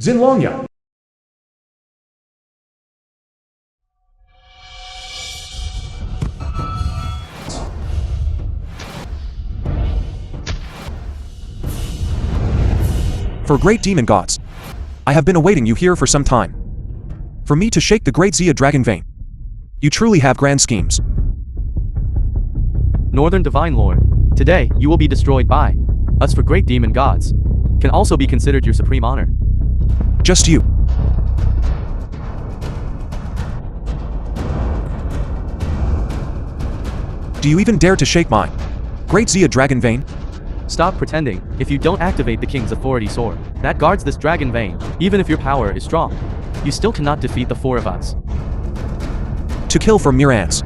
Zinlongya. For great demon gods, I have been awaiting you here for some time. For me to shake the great Xia dragon vein. You truly have grand schemes. Northern Divine Lord, today you will be destroyed by us for great demon gods. Can also be considered your supreme honor. Just you. Do you even dare to shake my great Xia dragon vein? Stop pretending. If you don't activate the king's authority sword that guards this dragon vein, even if your power is strong, you still cannot defeat the four of us. To kill for mere ants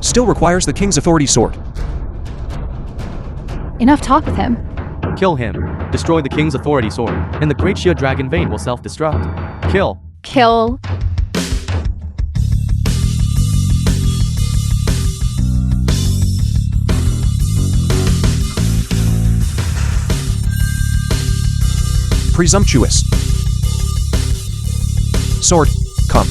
still requires the king's authority sword. Enough talk with him. Kill him. Destroy the king's authority sword, and the great Xia dragon vein will self-destruct. Kill. Kill. Presumptuous. Sword, come.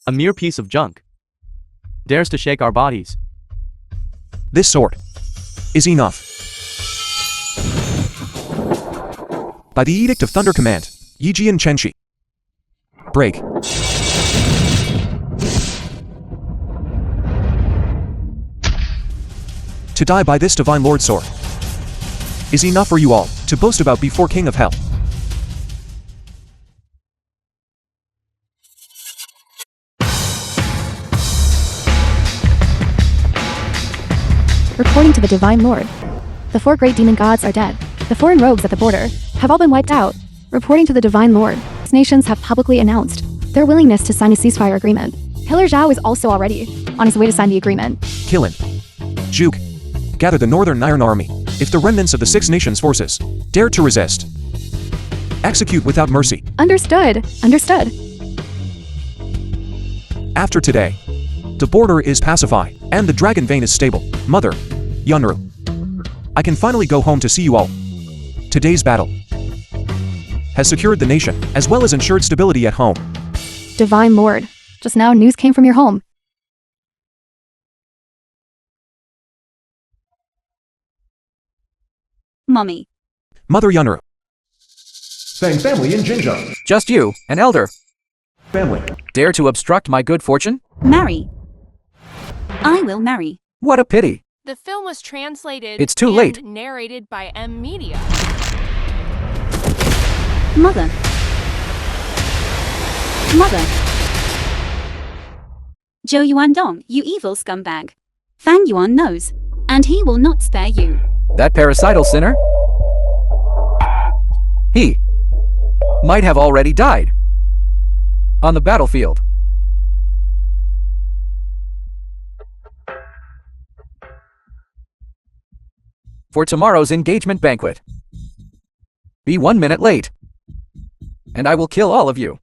A mere piece of junk dares to shake our bodies. This sword is enough. By the Edict of Thunder command, Yijian Chenshi. Break. To die by this divine lord sword is enough for you all to boast about before King of Hell. Reporting to the Divine Lord. The four great demon gods are dead. The foreign rogues at the border have all been wiped out. Reporting to the Divine Lord. Nations have publicly announced their willingness to sign a ceasefire agreement. Pillar Leu is also already on his way to sign the agreement. Killin. Juke. Gather the Northern Iron Army. If the remnants of the Six Nations forces dare to resist, execute without mercy. Understood. Understood. After today, the border is pacified, and the dragon vein is stable. Mother, Yunru, I can finally go home to see you all. Today's battle has secured the nation, as well as ensured stability at home. Divine Lord, just now news came from your home. Mommy. Mother Yunru. Fang family in Jinzhou. Just you, an elder. Family. Dare to obstruct my good fortune? Marry. I will marry. What a pity. The film was translated It's too and late. narrated by M Media. Mother. Mother. Zhou Yuandong, you evil scumbag. Fang Yuan knows, and he will not spare you. That parasital sinner? He might have already died on the battlefield. For tomorrow's engagement banquet. Be 1 minute late, and I will kill all of you.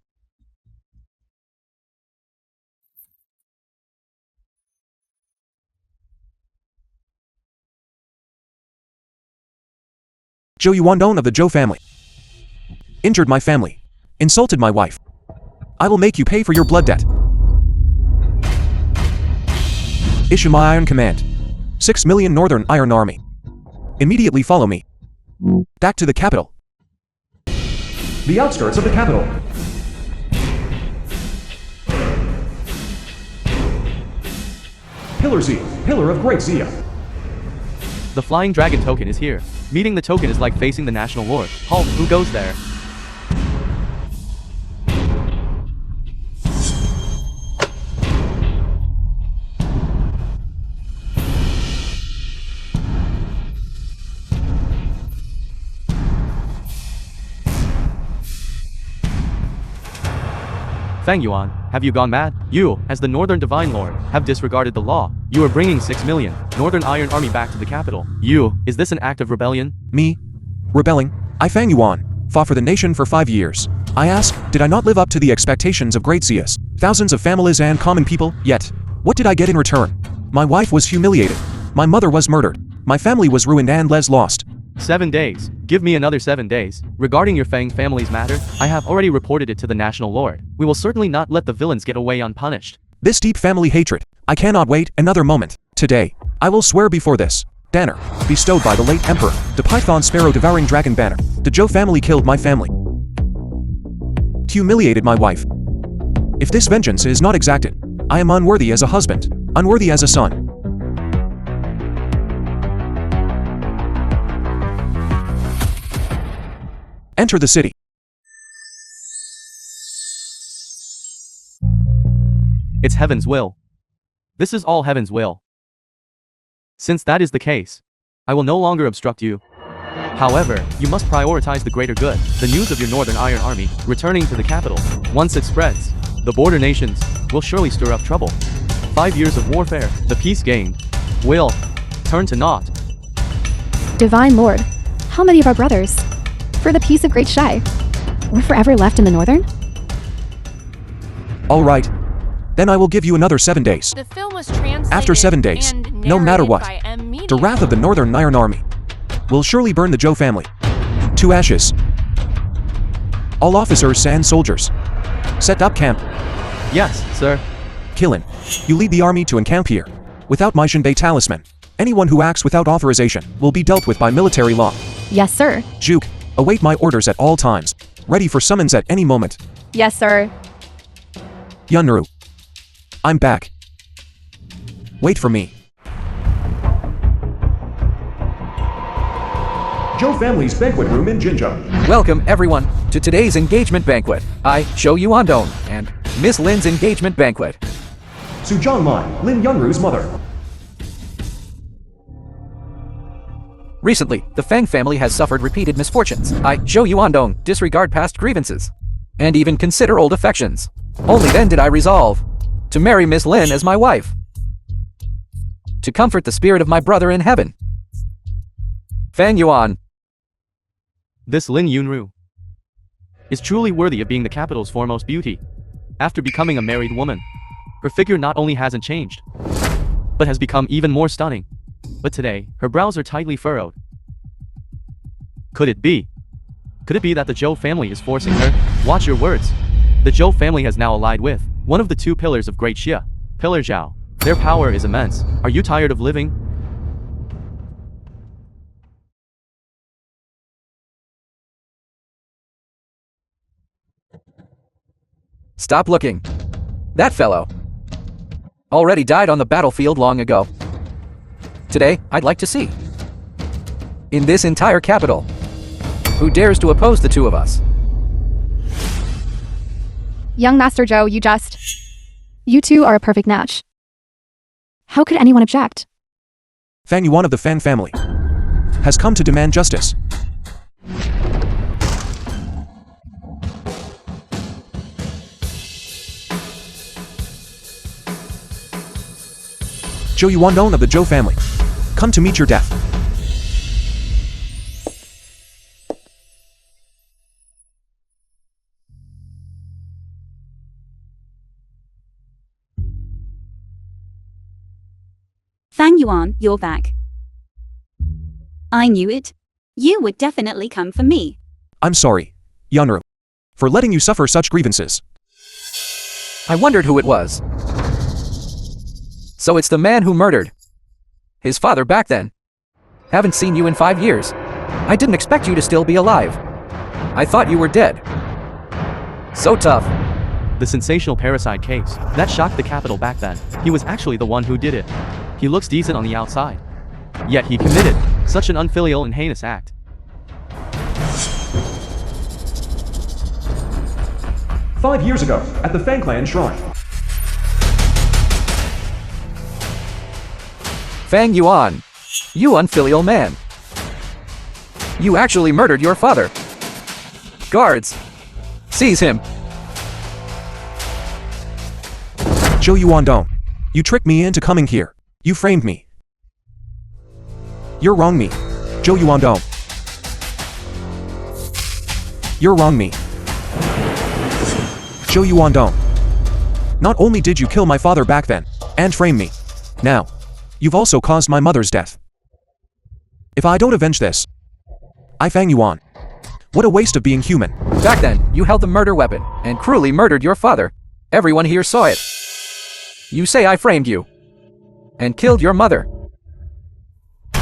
Zhou Yuandong of the Zhou family. Injured my family. Insulted my wife. I will make you pay for your blood debt. Issue my iron command. 6 million Northern Iron Army. Immediately follow me. Back to the capital. The outskirts of the capital. Pillar Z, Pillar of Great Xia. The flying dragon token is here. Meeting the token is like facing the national lord. Halt, who goes there? Fang Yuan, have you gone mad? You, as the Northern Divine Lord, have disregarded the law. You are bringing 6 million Northern Iron Army back to the capital. Is this an act of rebellion? Me? Rebelling? I Fang Yuan, fought for the nation for 5 years. I ask, did I not live up to the expectations of great Xias, thousands of families and common people? Yet, what did I get in return? My wife was humiliated. My mother was murdered. My family was ruined and Les lost. 7 days. Give me another 7 days. Regarding your Fang family's matter, I have already reported it to the National Lord. We will certainly not let the villains get away unpunished. This deep family hatred. I cannot wait another moment. Today, I will swear before this banner, bestowed by the late Emperor, the Python Sparrow devouring dragon banner. The Joe family killed my family. Humiliated my wife. If this vengeance is not exacted, I am unworthy as a husband, unworthy as a son. Enter the city. It's heaven's will. This is all heaven's will. Since that is the case, I will no longer obstruct you. However, you must prioritize the greater good, the news of your Northern Iron Army returning to the capital. Once it spreads, the border nations will surely stir up trouble. 5 years of warfare, the peace gained, will turn to naught. Divine Lord, how many of our brothers? For the peace of Great Xiao, we're forever left in the northern? All right. Then I will give you another 7 days. The film was translated After 7 days, and no matter narrated what, by M. Media. the wrath of the Northern Iron Army will surely burn the Joe family to ashes. All officers and soldiers, set up camp. Yes, sir. Killin, you lead the army to encamp here. Without my Shinbei talisman, anyone who acts without authorization will be dealt with by military law. Yes, sir. Juke, await my orders at all times, ready for summons at any moment. Yes, sir. Yunru, I'm back. Wait for me. Joe family's banquet room in Jinzhou. Welcome, everyone, to today's engagement banquet. I, Xiao Yuandong, and Miss Lin's engagement banquet. Suzhang Lan, Lin Yunru's mother. Recently, the Fang family has suffered repeated misfortunes. I, Xiao Yuandong, disregard past grievances, and even consider old affections. Only then did I resolve to marry Miss Lin as my wife, to comfort the spirit of my brother in heaven. Fang Yuan. This Lin Yunru is truly worthy of being the capital's foremost beauty. After becoming a married woman, her figure not only hasn't changed, but has become even more stunning. But today, her brows are tightly furrowed. Could it be? Could it be that the Joe family is forcing her? Watch your words. The Joe family has now allied with one of the 2 pillars of Great Xia, Pillar Zhao. Their power is immense. Are you tired of living? Stop looking. That fellow already died on the battlefield long ago. Today, I'd like to see, in this entire capital, who dares to oppose the 2 of us. Young Master Joe, you two are a perfect match. How could anyone object? Fang Yuan of the Fang family has come to demand justice. Zhou Yuandong of the Zhou family, come to meet your death. Fang Yuan, you're back. I knew it. You would definitely come for me. I'm sorry, Yunru, for letting you suffer such grievances. I wondered who it was. So it's the man who murdered his father back then. Haven't seen you in 5 years. I didn't expect you to still be alive. I thought you were dead. So tough. The sensational parricide case that shocked the capital back then. He was actually the one who did it. He looks decent on the outside, yet he committed such an unfilial and heinous act. "5 years ago, at the Fang Clan Shrine. Fang Yuan, you unfilial man. You actually murdered your father. Guards, seize him. Zhou Yuandong, you tricked me into coming here. You framed me. You're wrong me. Zhou Yuandong. You're wrong me. Zhou Yuandong. Not only did you kill my father back then, and frame me, now, You've also caused my mother's death. If I don't avenge this, I Fang Yuan. What a waste of being human. Back then, you held the murder weapon and cruelly murdered your father. Everyone here saw it. You say I framed you and killed your mother.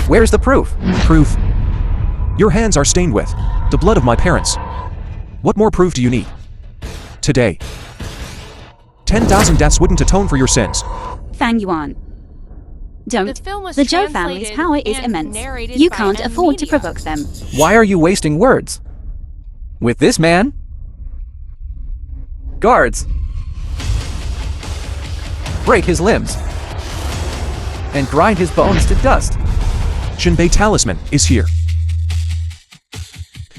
Where's the proof? Proof? Your hands are stained with the blood of my parents. What more proof do you need? Today, 10,000 deaths wouldn't atone for your sins. Fang Yuan. Don't. The film was The Zhou family's translated power is and immense. narrated You by can't M afford to Media. provoke them. Why are you wasting words? With this man? Guards! Break his limbs and grind his bones to dust. Jinbei Talisman is here.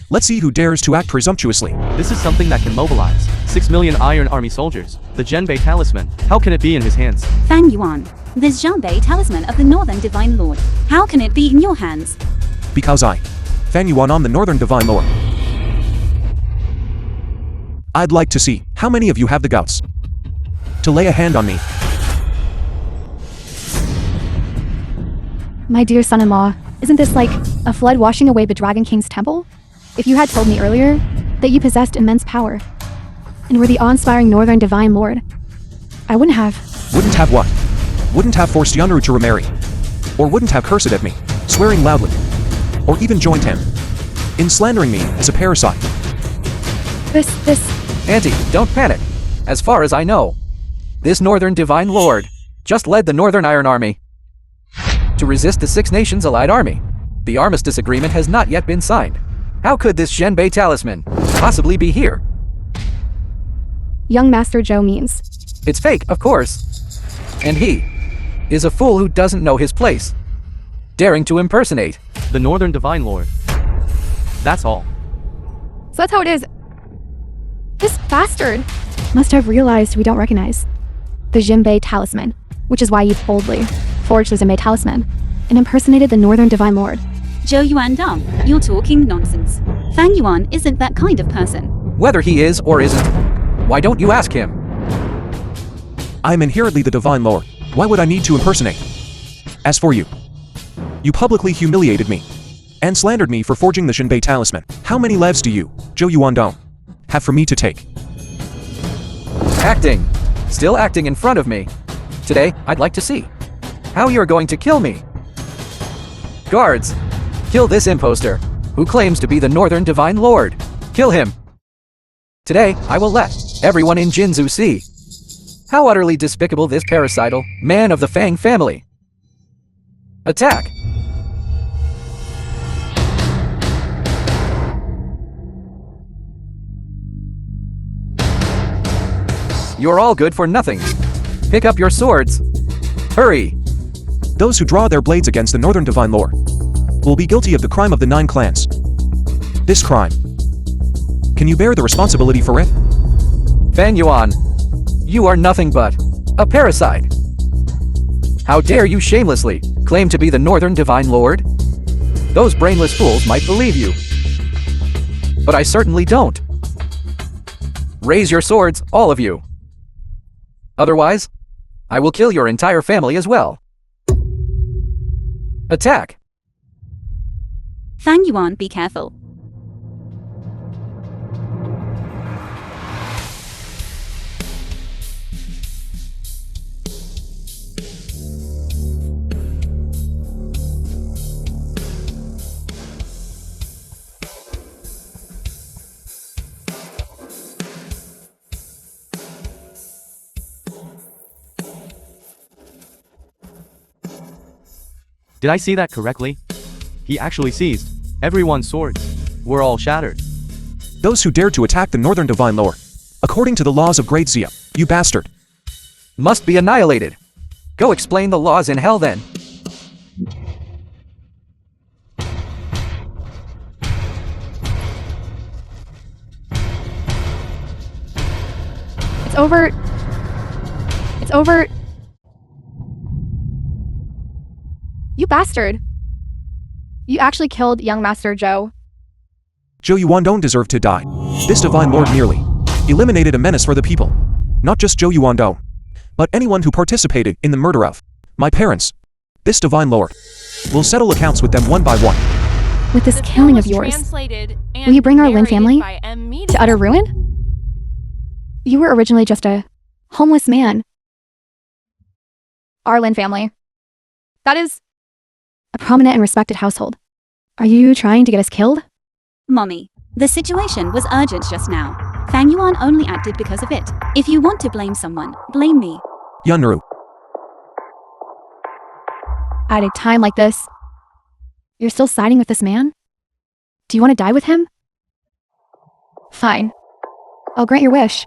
Let's see who dares to act presumptuously. This is something that can mobilize 6 million Iron Army soldiers. The Jinbei Talisman. How can it be in his hands? Fang Yuan. This Jinbei talisman of the Northern Divine Lord. How can it be in your hands? Because I, Fang Yuan, am the Northern Divine Lord. I'd like to see how many of you have the guts to lay a hand on me. My dear son-in-law, isn't this like a flood washing away the Dragon King's temple? If you had told me earlier that you possessed immense power and were the awe-inspiring Northern Divine Lord, I wouldn't have. Wouldn't have what? Wouldn't have forced Yunru to remarry. Or wouldn't have cursed at me, swearing loudly. Or even joined him in slandering me as a parasite. Auntie, don't panic. As far as I know, this Northern Divine Lord just led the Northern Iron Army to resist the Six Nations Allied Army. The armistice agreement has not yet been signed. How could this Jinbei Talisman possibly be here? Young Master Joe means. It's fake, of course. And he is a fool who doesn't know his place, daring to impersonate The Northern Divine Lord. That's all. So that's how it is. This bastard must have realized we don't recognize the Jinbei Talisman, which is why you boldly forged the Jinbei Talisman and impersonated the Northern Divine Lord. Zhou Yuan Dong, you're talking nonsense. Fang Yuan isn't that kind of person. whether he is or isn't. Why don't you ask him? I am inherently the Divine Lord. Why would I need to impersonate? As for you, you publicly humiliated me and slandered me for forging the Jinbei Talisman. How many lives do you, Zhou Yuandong, have for me to take? Acting. Still acting in front of me. Today, I'd like to see how you're going to kill me. Guards, kill this imposter, who claims to be the Northern Divine Lord. Kill him. Today, I will let everyone in Jinzhou see how utterly despicable this parasital man of the Fang family. Attack. You're all good for nothing. Pick up your swords. Hurry. Those who draw their blades against the Northern Divine Lore will be guilty of the crime of the 9 clans. This crime. Can you bear the responsibility for it? Fang Yuan, you are nothing but a parasite. How dare you shamelessly claim to be the Northern Divine Lord? Those brainless fools might believe you, but I certainly don't. Raise your swords, all of you. Otherwise, I will kill your entire family as well. Attack! Fang Yuan, be careful. Did I see that correctly? He actually seized everyone's swords. We're all shattered. Those who dare to attack the Northern Divine Lore, according to the laws of Great Xiao, you bastard. Must be annihilated. Go explain the laws in hell then. It's over. It's over. You bastard. You actually killed young Master Joe. Zhou Yuan don't deserve to die. This Divine Lord merely eliminated a menace for the people. Not just Zhou Yuandong, but anyone who participated in the murder of my parents. This divine lord will settle accounts with them one by one. With this The killing film of was yours, translated and will you bring our Lin narrated family by M Media. to utter ruin? You were originally just a homeless man. Our Lin family. That is a prominent and respected household. Are you trying to get us killed? Mommy, the situation was urgent just now. Fang Yuan only acted because of it. If you want to blame someone, blame me. Yunru, At a time like this, you're still siding with this man? Do you want to die with him? Fine. I'll grant your wish.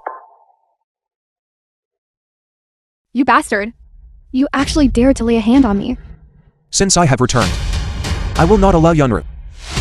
You bastard. You actually dared to lay a hand on me. since I have returned, I will not allow Yunru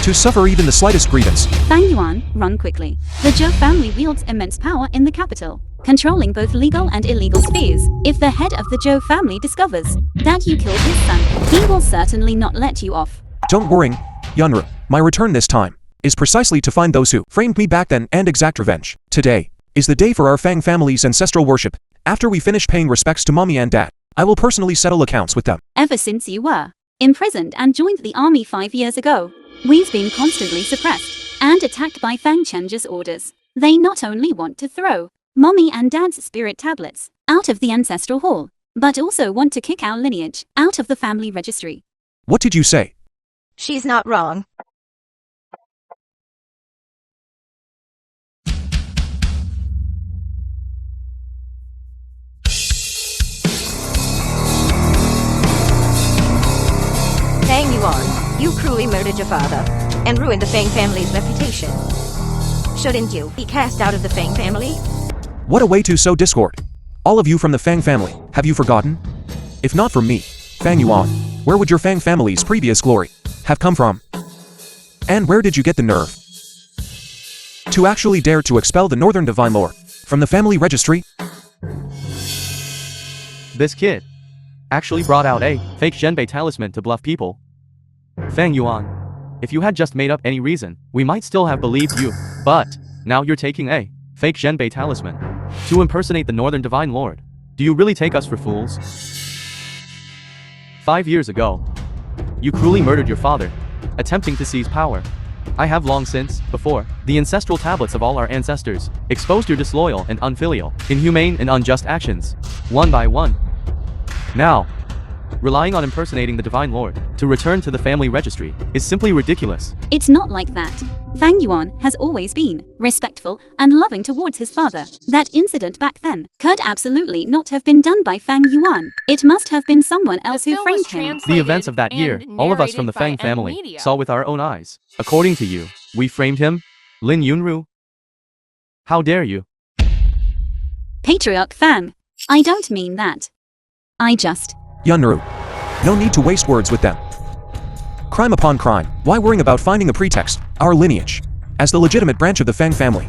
to suffer even the slightest grievance. Fang Yuan, run quickly. The Zhou family wields immense power in the capital, controlling both legal and illegal spheres. If the head of the Zhou family discovers that you killed his son, he will certainly not let you off. Don't worry, Yunru. My return this time is precisely to find those who framed me back then and exact revenge. Today is the day for our Fang family's ancestral worship. After we finish paying respects to mommy and dad, I will personally settle accounts with them. Ever since you were imprisoned and joined the army 5 years ago, we've been constantly suppressed and attacked by Fang Chenja's orders. They not only want to throw mommy and dad's spirit tablets out of the ancestral hall, but also want to kick our lineage out of the family registry. What did you say? She's not wrong. Fang Yuan, you cruelly murdered your father and ruined the Fang family's reputation. Shouldn't you be cast out of the Fang family? What a way to sow discord. All of you from the Fang family, have you forgotten? If not from me, Fang Yuan, where would your Fang family's previous glory have come from? And where did you get the nerve to actually dare to expel the Northern Divine Lord from the family registry? This kid actually brought out a fake Zhenbei talisman to bluff people. Fang Yuan, if you had just made up any reason, we might still have believed you, but now you're taking a fake Zhenbei talisman to impersonate the Northern Divine Lord. Do you really take us for fools? 5 years ago, you cruelly murdered your father, attempting to seize power. I have long since, before, the ancestral tablets of all our ancestors, exposed your disloyal and unfilial, inhumane and unjust actions, one by one. Now, relying on impersonating the Divine Lord to return to the family registry is simply ridiculous. It's not like that. Fang Yuan has always been respectful and loving towards his father. That incident back then could absolutely not have been done by Fang Yuan. It must have been someone else who framed him. The events of that year, all of us from the Fang family saw with our own eyes. According to you, we framed him? Lin Yunru? How dare you? Patriarch Fang, I don't mean that. I just... Yunru, no need to waste words with them. Crime upon crime. Why worrying about finding a pretext? Our lineage, as the legitimate branch of the Fang family,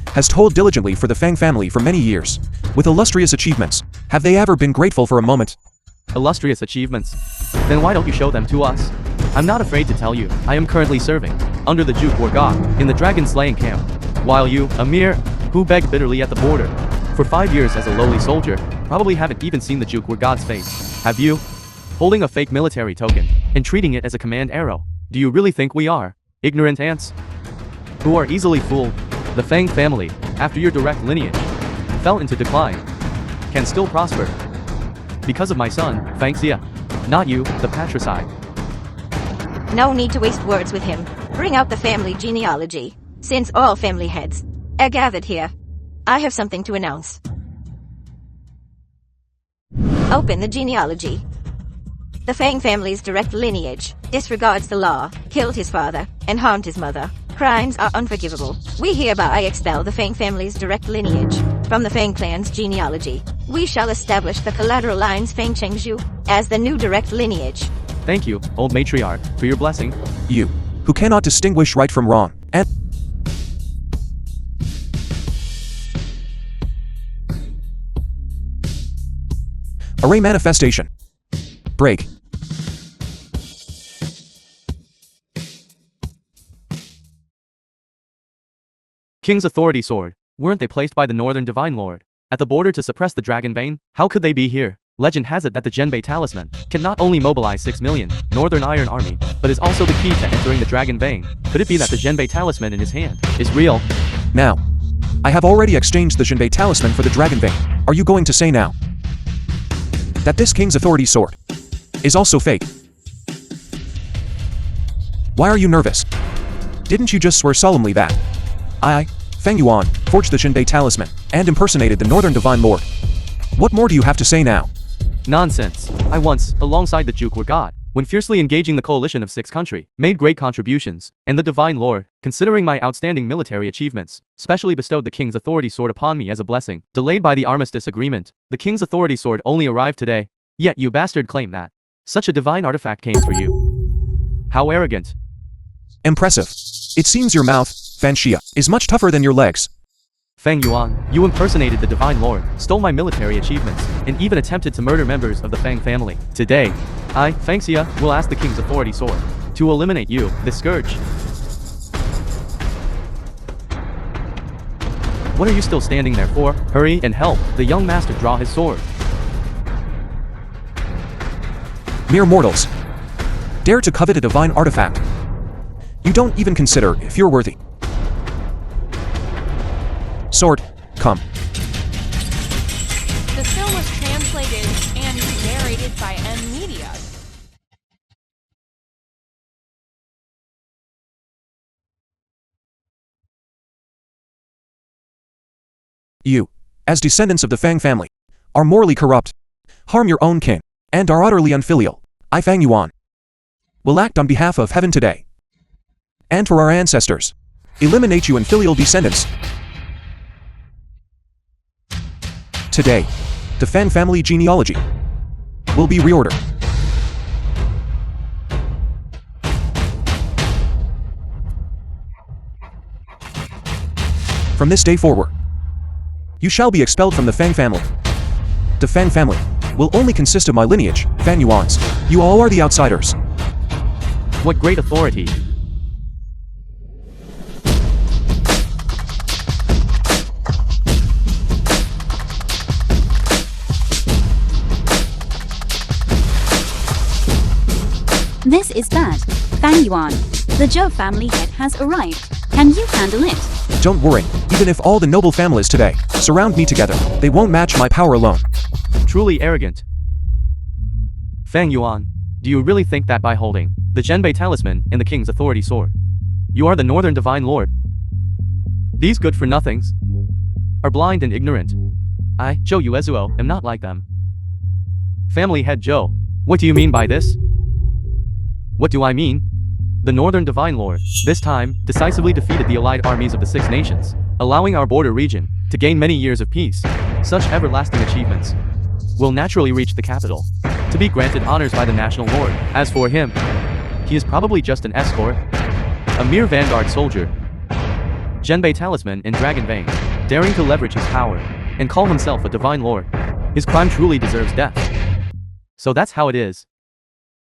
has toiled diligently for the Fang family for many years, with illustrious achievements. Have they ever been grateful for a moment? Illustrious achievements? Then why don't you show them to us? I'm not afraid to tell you, I am currently serving under the Duke Warga in the dragon slaying camp, while you, a mere who begged bitterly at the border for 5 years as a lowly soldier, probably haven't even seen the Duke Warga's face. Have you? Holding a fake military token and treating it as a command arrow. Do you really think we are ignorant ants who are easily fooled? The Fang family, after your direct lineage fell into decline, can still prosper because of my son, Fang Xia. Not you, the patricide. No need to waste words with him. Bring out the family genealogy. Since all family heads are gathered here, I have something to announce. Open the genealogy. The Fang family's direct lineage disregards the law, killed his father, and harmed his mother. Crimes are unforgivable. We hereby expel the Fang family's direct lineage from the Fang clan's genealogy. We shall establish the collateral lines Fang Chengzhu as the new direct lineage. Thank you, old matriarch, for your blessing. You, who cannot distinguish right from wrong, and array manifestation. Break. King's authority sword. Weren't they placed by the Northern Divine Lord? at the border to suppress the dragon vein? How could they be here? Legend has it that the Zhenbei talisman can not only mobilize 6 million Northern Iron Army, but is also the key to entering the dragon vein. Could it be that the Zhenbei talisman in his hand is real? Now, I have already exchanged the Zhenbei talisman for the dragon vein. Are you going to say now that this king's authority sword is also fake? Why are you nervous? Didn't you just swear solemnly that I, Fang Yuan, forged the Zhenbei talisman and impersonated the Northern Divine Lord? What more do you have to say now? Nonsense. I once, alongside the Juke God, when fiercely engaging the coalition of 6 countries, made great contributions, and the Divine Lord, considering my outstanding military achievements, specially bestowed the King's Authority Sword upon me as a blessing, delayed by the Armistice Agreement. The King's Authority Sword only arrived today, yet you bastard claim that such a divine artifact came for you. How arrogant. Impressive. It seems your mouth, Fan Xia, is much tougher than your legs. Fang Yuan, you impersonated the Divine Lord, stole my military achievements, and even attempted to murder members of the Fang family. Today, I, Fang Xia, will ask the King's Authority Sword to eliminate you, this scourge. What are you still standing there for? Hurry and help the young master draw his sword. Mere mortals. Dare to covet a divine artifact. You don't even consider if you're worthy. Sword, come. The film was translated and narrated by Media. You, as descendants of the Fang family, are morally corrupt, harm your own kin, and are utterly unfilial. I, Fang Yuan, will act on behalf of heaven today, and for our ancestors, eliminate you infilial descendants. Today, the Fang family genealogy will be reordered. From this day forward, you shall be expelled from the Fang family. The Fang family will only consist of my lineage, Fang Yuan's. You all are the outsiders. What great authority. This is bad. Fang Yuan, the Zhou family head has arrived. Can you handle it? Don't worry, even if all the noble families today surround me together, they won't match my power alone. Truly arrogant. Fang Yuan, do you really think that by holding the Zhenbei talisman and the King's Authority Sword, you are the Northern Divine Lord? These good-for-nothings are blind and ignorant. I, Zhou Yuezuo, am not like them. Family head Zhou, what do you mean by this? What do I mean? The Northern Divine Lord, this time, decisively defeated the allied armies of the 6 nations, allowing our border region to gain many years of peace. Such everlasting achievements will naturally reach the capital, to be granted honors by the National Lord. As for him, he is probably just an escort, a mere vanguard soldier. Zhenbei talisman and dragon vein, daring to leverage his power, and call himself a Divine Lord. His crime truly deserves death. So that's how it is.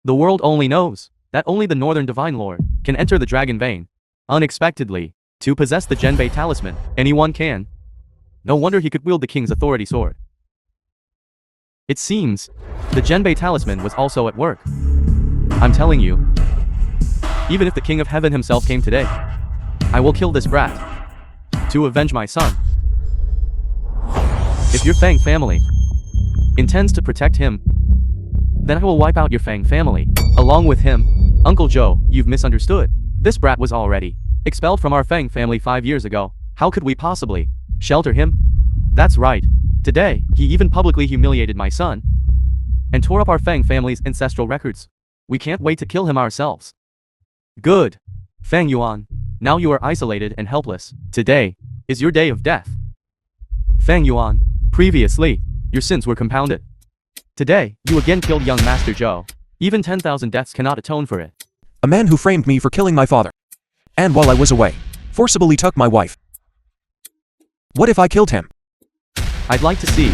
The world only knows that only the Northern Divine Lord can enter the dragon vein, unexpectedly, to possess the Zhenbei talisman. Anyone can. No wonder he could wield the King's Authority Sword. It seems the Zhenbei talisman was also at work. I'm telling you, even if the King of Heaven himself came today, I will kill this brat to avenge my son. If your Fang family intends to protect him, then I will wipe out your Fang family, along with him. Uncle Zhou, you've misunderstood. This brat was already expelled from our Fang family 5 years ago. How could we possibly shelter him? That's right. Today, he even publicly humiliated my son and tore up our Fang family's ancestral records. We can't wait to kill him ourselves. Good. Fang Yuan, now you are isolated and helpless. Today is your day of death. Fang Yuan, previously, your sins were compounded. Today, you again killed young Master Zhou. Even 10,000 deaths cannot atone for it. A man who framed me for killing my father, and while I was away, forcibly took my wife. What if I killed him? I'd like to see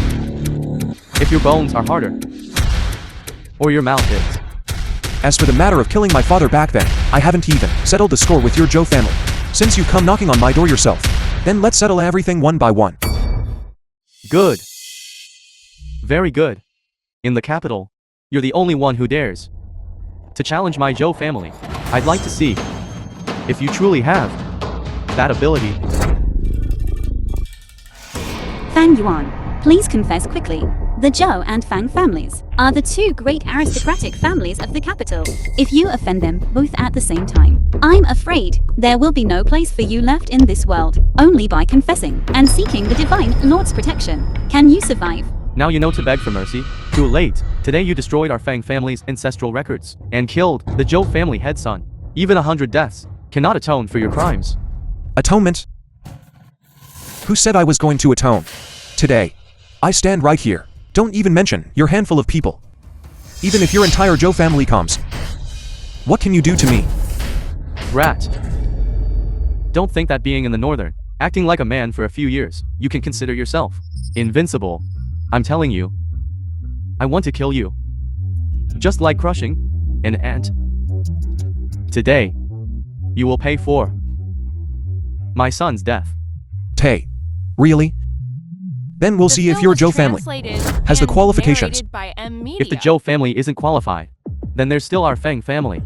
if your bones are harder, or your mouth is. As for the matter of killing my father back then, I haven't even settled the score with your Zhou family. Since you come knocking on my door yourself, then let's settle everything one by one. Good. Very good. In the capital, you're the only one who dares to challenge my Zhou family. I'd like to see if you truly have that ability. Fang Yuan, please confess quickly. The Zhou and Fang families are the two great aristocratic families of the capital. If you offend them both at the same time, I'm afraid there will be no place for you left in this world. Only by confessing and seeking the Divine Lord's protection can you survive. Now you know to beg for mercy. Too late. Today you destroyed our Fang family's ancestral records and killed the Zhou family head son. Even 100 deaths cannot atone for your crimes. Atonement? Who said I was going to atone? Today, I stand right here. Don't even mention your handful of people. Even if your entire Zhou family comes, what can you do to me? Rat. Don't think that being in the northern, acting like a man for a few years, you can consider yourself invincible. I'm telling you, I want to kill you. Just like crushing an ant. Today, you will pay for my son's death. Tay. Really? Then we'll see if your Zhou family has the qualifications. If the Zhou family isn't qualified, then there's still our Fang family.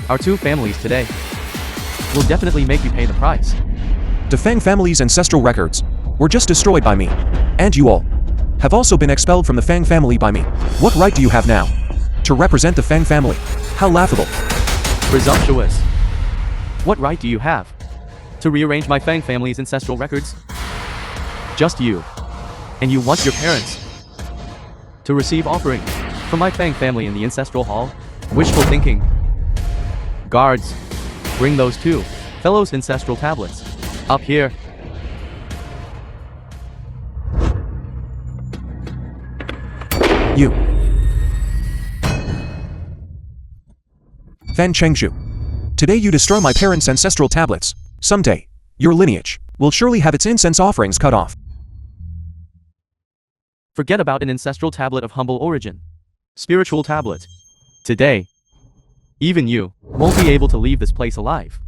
Our two families today will definitely make you pay the price. The Fang family's ancestral records were just destroyed by me. And you all have also been expelled from the Fang family by me. What right do you have now to represent the Fang family? How laughable. Presumptuous. What right do you have to rearrange my Fang family's ancestral records? Just you. And you want your parents to receive offering from my Fang family in the ancestral hall? Wishful thinking. Guards, bring those two fellows' ancestral tablets up here. You. Fan Chengzhu. Today you destroy my parents' ancestral tablets. Someday, your lineage will surely have its incense offerings cut off. Forget about an ancestral tablet of humble origin. Spiritual tablet. Today, even you won't be able to leave this place alive.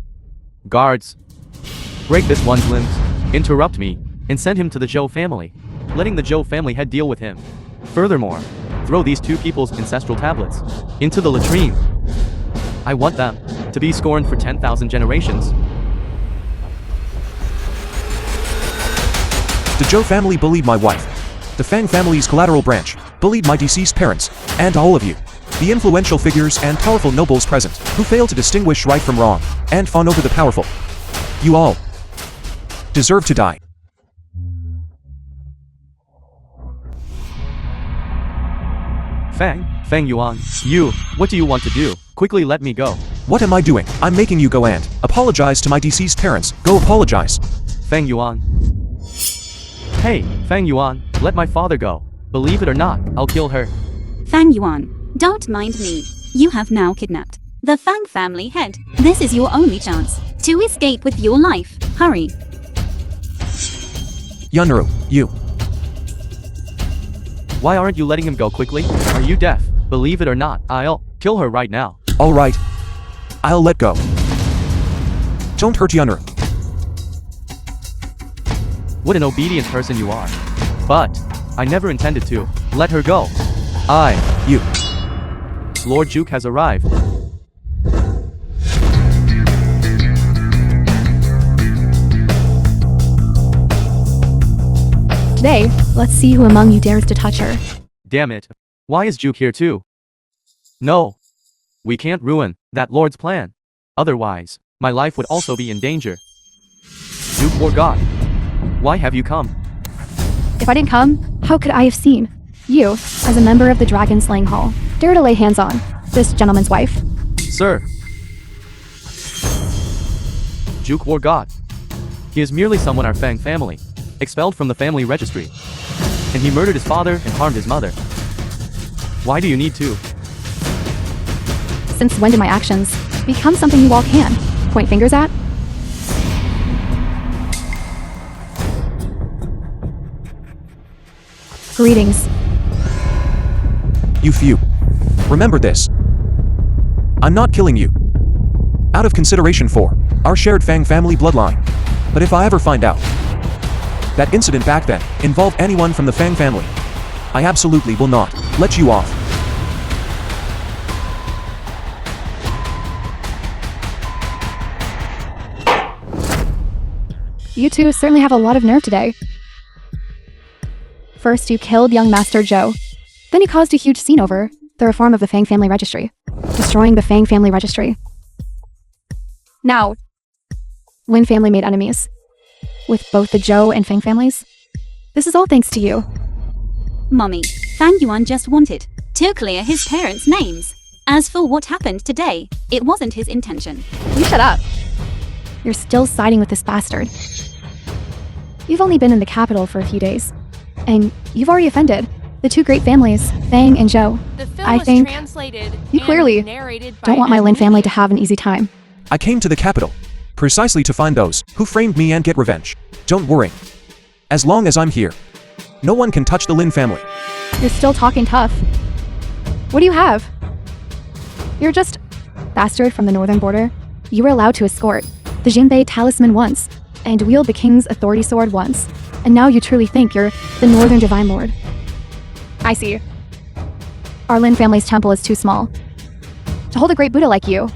Guards, break this one's limbs, interrupt me, and send him to the Zhou family, letting the Zhou family head deal with him. Furthermore, throw these two people's ancestral tablets into the latrine. I want them to be scorned for 10,000 generations. The Zhou family bullied my wife. The Fang family's collateral branch bullied my deceased parents, and all of you, the influential figures and powerful nobles present, who fail to distinguish right from wrong, and fawn over the powerful. You all deserve to die. Fang Yuan, you, what do you want to do? Quickly let me go. What am I doing? I'm making you go and apologize to my deceased parents. Go apologize. Fang Yuan. Hey, Fang Yuan, let my father go. Believe it or not, I'll kill her. Fang Yuan, don't mind me. You have now kidnapped the Fang family head. This is your only chance to escape with your life. Hurry. Yunru, you. Why aren't you letting him go quickly? Are you deaf? Believe it or not, I'll kill her right now. All right. I'll let go. Don't hurt Yunru. What an obedient person you are. But I never intended to let her go. You. Lord Juke has arrived. Today, let's see who among you dares to touch her. Damn it. Why is Juke here too? No. We can't ruin that Lord's plan. Otherwise, my life would also be in danger. Juke or God, why have you come? If I didn't come, how could I have seen you, as a member of the Dragon Slaying Hall, dare to lay hands on this gentleman's wife? Sir. Juke or God. He is merely someone our Fang family expelled from the family registry. And he murdered his father and harmed his mother. Why do you need to? Since when did my actions become something you all can point fingers at? Greetings. You few. Remember this. I'm not killing you out of consideration for our shared Fang family bloodline. But if I ever find out That incident back then involved anyone from the Fang family. I absolutely will not let you off. You two certainly have a lot of nerve today. First, you killed young Master Joe. Then you caused a huge scene over the reform of the Fang family registry, destroying the Fang family registry. Now, Lin family made enemies with both the Joe and Fang families. This is all thanks to you. Mommy, Fang Yuan just wanted to clear his parents' names. As for what happened today, it wasn't his intention. You shut up. You're still siding with this bastard. You've only been in the capital for a few days, and you've already offended the two great families, Fang and Joe. The film I was think translated you and clearly narrated by don't want my Lin Emily. family to have an easy time. I came to the capital precisely to find those who framed me and get revenge. Don't worry. As long as I'm here, no one can touch the Lin family. You're still talking tough. What do you have? You're just bastard from the northern border. You were allowed to escort the Jinbei talisman once, and wield the king's authority sword once, and now you truly think you're the northern divine lord. I see. Our Lin family's temple is too small to hold a great Buddha like you.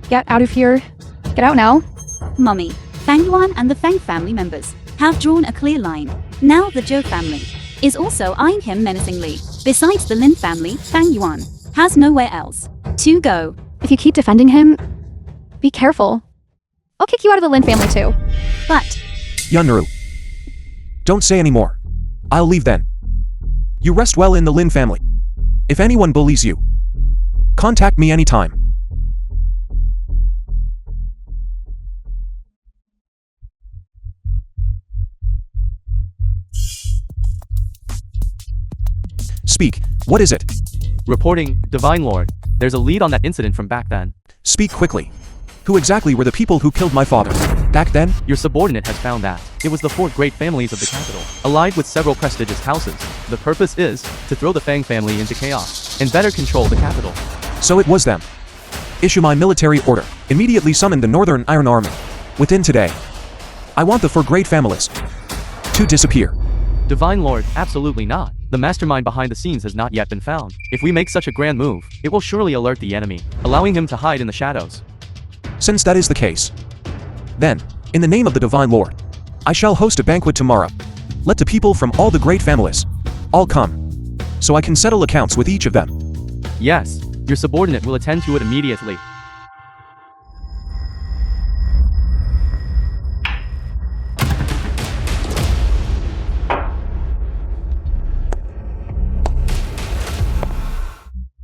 Get out of here. Get out now. Mommy, Fang Yuan and the Fang family members have drawn a clear line. Now the Zhou family is also eyeing him menacingly. Besides the Lin family, Fang Yuan has nowhere else to go. If you keep defending him, be careful. I'll kick you out of the Lin family too. But Yunru. Don't say any more. I'll leave then. You rest well in the Lin family. If anyone bullies you, contact me anytime. Speak. What is it? Reporting, Divine Lord. There's a lead on that incident from back then. Speak quickly. Who exactly were the people who killed my father? Back then? Your subordinate has found that it was the 4 great families of the capital, allied with several prestigious houses. The purpose is to throw the Fang family into chaos and better control the capital. So it was them. Issue my military order. Immediately summon the Northern Iron Army. Within today. I want the 4 great families to disappear. Divine Lord, absolutely not. The mastermind behind the scenes has not yet been found. If we make such a grand move, it will surely alert the enemy, allowing him to hide in the shadows. Since that is the case, then, in the name of the Divine Lord, I shall host a banquet tomorrow. Let the people from all the great families all come, so I can settle accounts with each of them. Yes, your subordinate will attend to it immediately.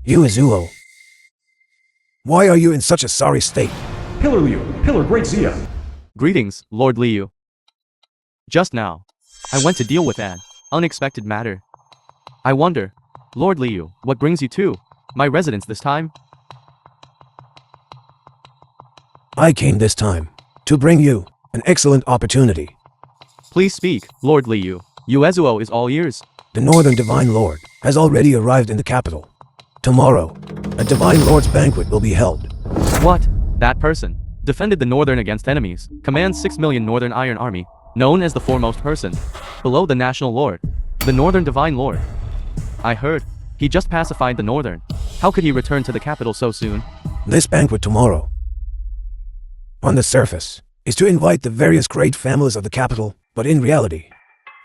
Yuizuo. Why are you in such a sorry state? Pillar Leu, Pillar Great Zia. Greetings, Lord Liu. Just now, I went to deal with an unexpected matter. I wonder, Lord Liu, what brings you to my residence this time? I came this time to bring you an excellent opportunity. Please speak, Lord Liu. Yuezuo is all ears. The Northern Divine Lord has already arrived in the capital. Tomorrow, a Divine Lord's banquet will be held. What? That person defended the Northern against enemies, commands 6 million Northern Iron Army, known as the foremost person, below the National Lord, the Northern Divine Lord. I heard, he just pacified the Northern. How could he return to the capital so soon? This banquet tomorrow, on the surface, is to invite the various great families of the capital, but in reality,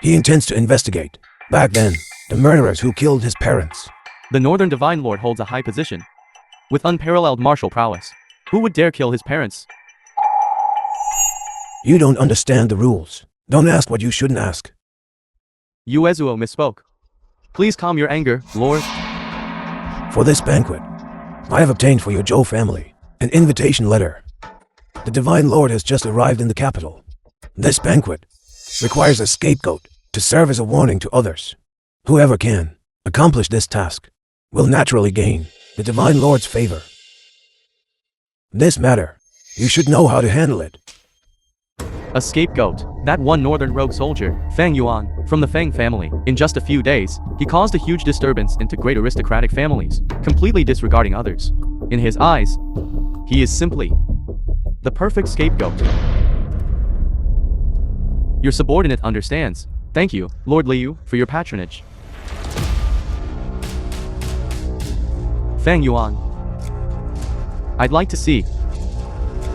he intends to investigate, back then, the murderers who killed his parents. The Northern Divine Lord holds a high position, with unparalleled martial prowess. Who would dare kill his parents? You don't understand the rules. Don't ask what you shouldn't ask. Yuezuo misspoke. Please calm your anger, Lord. For this banquet, I have obtained for your Zhou family an invitation letter. The Divine Lord has just arrived in the capital. This banquet requires a scapegoat to serve as a warning to others. Whoever can accomplish this task will naturally gain the Divine Lord's favor. This matter, you should know how to handle it. A scapegoat, that one Northern rogue soldier, Fang Yuan, from the Fang family. In just a few days, he caused a huge disturbance into great aristocratic families, completely disregarding others. In his eyes, he is simply the perfect scapegoat. Your subordinate understands. Thank you, Lord Leu, for your patronage. Fang Yuan. I'd like to see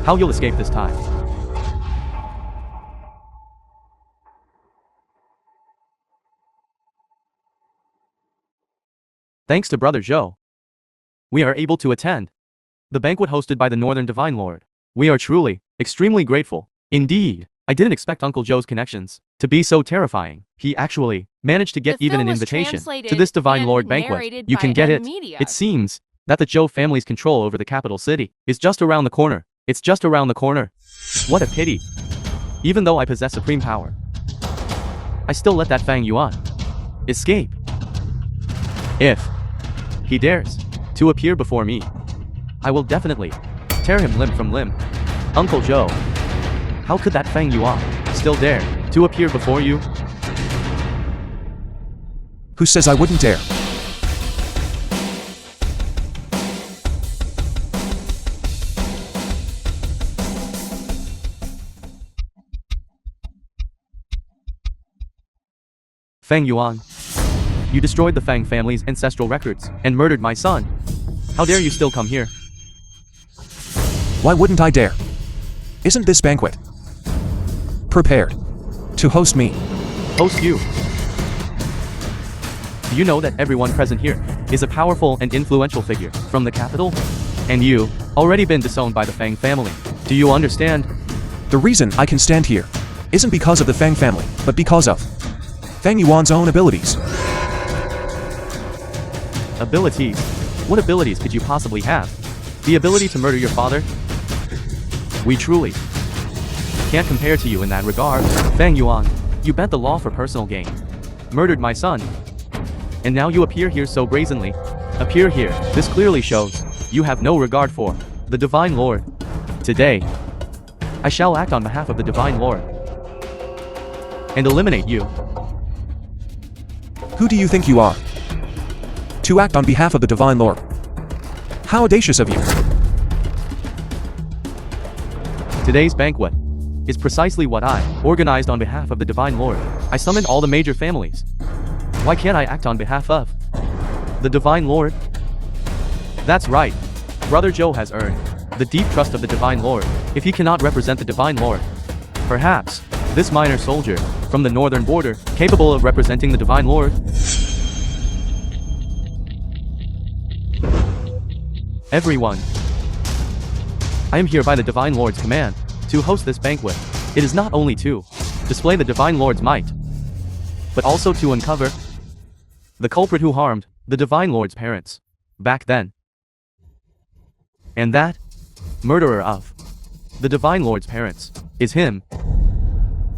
how you'll escape this time. Thanks to Brother Joe, we are able to attend the banquet hosted by the Northern Divine Lord. We are truly, extremely grateful. Indeed, I didn't expect Uncle Joe's connections to be so terrifying. He actually managed to get The even film an was invitation to translated this Divine and Lord banquet. narrated You by can get it. Media. It seems that the Joe family's control over the capital city is just around the corner. It's just around the corner. What a pity. Even though I possess supreme power, I still let that Fang Yuan escape. If he dares to appear before me, I will definitely tear him limb from limb. Uncle Joe, how could that Fang Yuan still dare to appear before you? Who says I wouldn't dare? Fang Yuan, you destroyed the Fang family's ancestral records and murdered my son. How dare you still come here? Why wouldn't I dare? Isn't this banquet prepared to host me? Host you. Do you know that everyone present here is a powerful and influential figure from the capital? And you, already been disowned by the Fang family. Do you understand? The reason I can stand here isn't because of the Fang family, but because of Fang Yuan's own abilities. Abilities? What abilities could you possibly have? The ability to murder your father? We truly can't compare to you in that regard. Fang Yuan, you bent the law for personal gain. Murdered my son. And now you appear here so brazenly. Appear here. This clearly shows you have no regard for the Divine Lord. Today, I shall act on behalf of the Divine Lord and eliminate you. Who do you think you are? To act on behalf of the Divine Lord. How audacious of you. Today's banquet is precisely what I organized on behalf of the Divine Lord. I summoned all the major families. Why can't I act on behalf of the Divine Lord? That's right. Brother Joe has earned the deep trust of the Divine Lord. If he cannot represent the Divine Lord, perhaps this minor soldier from the northern border, capable of representing the Divine Lord. Everyone, I am here by the Divine Lord's command to host this banquet. It is not only to display the Divine Lord's might, but also to uncover the culprit who harmed the Divine Lord's parents back then. And that murderer of the Divine Lord's parents is him.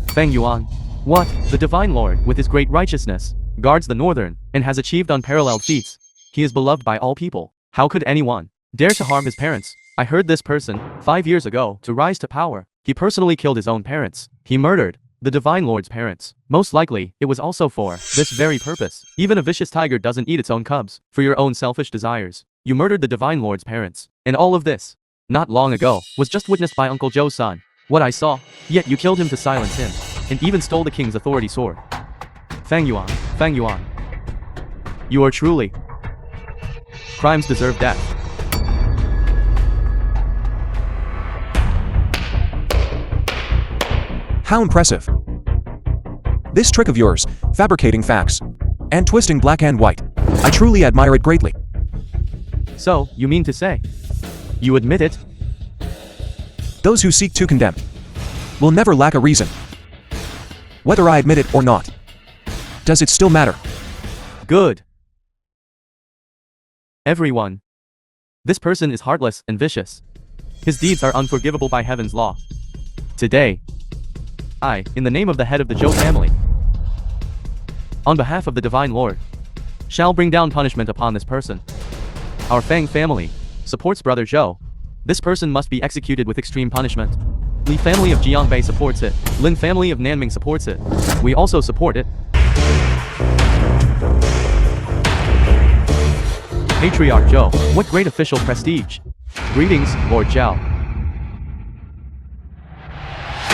Fang Yuan. What? The Divine Lord, with his great righteousness, guards the northern, and has achieved unparalleled feats. He is beloved by all people. How could anyone dare to harm his parents? I heard this person, 5 years ago, to rise to power. He personally killed his own parents. He murdered the Divine Lord's parents. Most likely, it was also for this very purpose. Even a vicious tiger doesn't eat its own cubs, for your own selfish desires. You murdered the Divine Lord's parents. And all of this, not long ago, was just witnessed by Uncle Joe's son. What I saw, yet you killed him to silence him, and even stole the king's authority sword. Fang Yuan, Fang Yuan. You are truly. Crimes deserve death. How impressive. This trick of yours, fabricating facts and twisting black and white, I truly admire it greatly. So, you mean to say, you admit it? Those who seek to condemn will never lack a reason. Whether I admit it or not, does it still matter? Good. Everyone. This person is heartless and vicious. His deeds are unforgivable by heaven's law. Today, I, in the name of the head of the Joe family, on behalf of the Divine Lord, shall bring down punishment upon this person. Our Fang family supports Brother Joe. This person must be executed with extreme punishment. Li family of Jiangbei supports it. Lin family of Nanming supports it. We also support it. Patriarch Joe, what great official prestige. Greetings, Lord Xiao.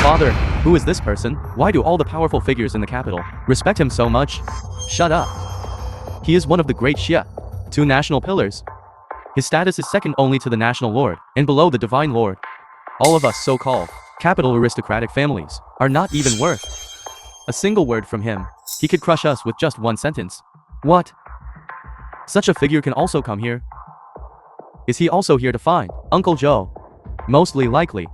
Father, Who is this person? Why do all the powerful figures in the capital respect him so much? Shut up. He is one of the great Xia, 2 national pillars. His status is second only to the national lord, and below the divine lord. All of us so-called capital aristocratic families are not even worth a single word from him. He could crush us with just one sentence. What? Such a figure can also come here? Is he also here to find Uncle Joe? Mostly likely.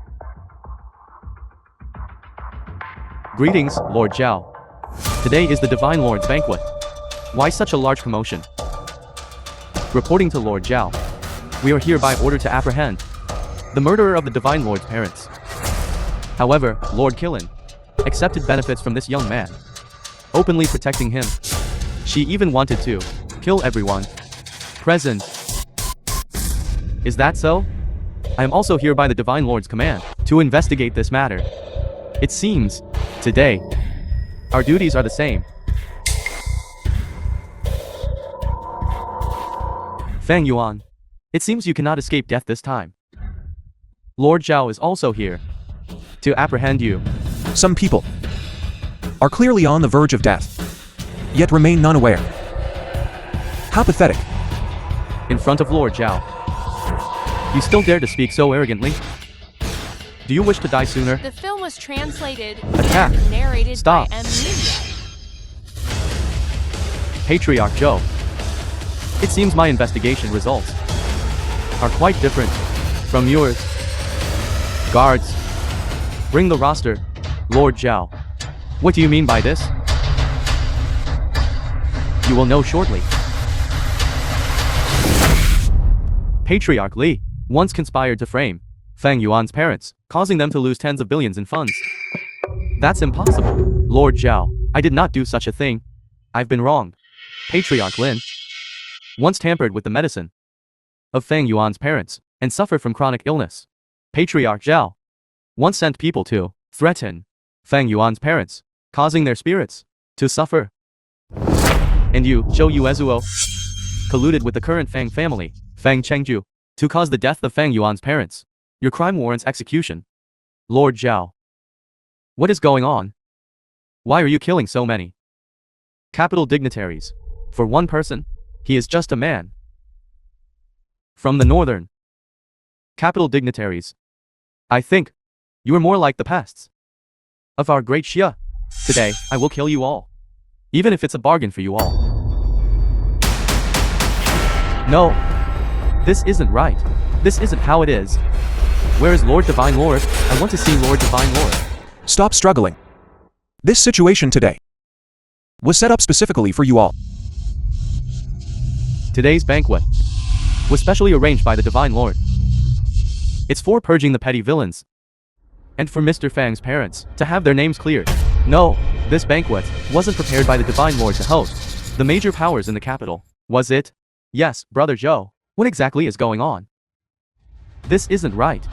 Greetings, Lord Xiao. Today is the Divine Lord's banquet. Why such a large commotion? Reporting to Lord Xiao. We are here by order to apprehend the murderer of the Divine Lord's parents. However, Lord Qilin accepted benefits from this young man, openly protecting him. She even wanted to kill everyone present. Is that so? I am also here by the Divine Lord's command to investigate this matter. It seems, today, our duties are the same. Fang Yuan, it seems you cannot escape death this time. Lord Xiao is also here to apprehend you. Some people are clearly on the verge of death, yet remain none aware. How pathetic. In front of Lord Xiao, you still dare to speak so arrogantly? Do you wish to die sooner? The film was translated Attack. and narrated Stop. by M. Media. Patriarch Joe. It seems my investigation results are quite different from yours. Guards, bring the roster, Lord Xiao. What do you mean by this? You will know shortly. Patriarch Li once conspired to frame Fang Yuan's parents, causing them to lose tens of billions in funds. That's impossible. Lord Xiao, I did not do such a thing. I've been wrong. Patriarch Lin once tampered with the medicine of Fang Yuan's parents and suffered from chronic illness. Patriarch Xiao once sent people to threaten Fang Yuan's parents, causing their spirits to suffer. And you, Zhou Yuezuo, colluded with the current Fang family, Fang Chengju, to cause the death of Fang Yuan's parents. Your crime warrants execution. Lord Xiao. What is going on? Why are you killing so many capital dignitaries? For one person, he is just a man. From the northern capital dignitaries, I think you are more like the pests of our great Xia. Today, I will kill you all, even if it's a bargain for you all. No, this isn't right. This isn't how it is. Where is Lord Divine Lord? I want to see Lord Divine Lord. Stop struggling. This situation today was set up specifically for you all. Today's banquet was specially arranged by the Divine Lord. It's for purging the petty villains, and for Mr. Fang's parents to have their names cleared. No, this banquet wasn't prepared by the Divine Lord to host the major powers in the capital, was it? Yes, Brother Joe. What exactly is going on? This isn't right.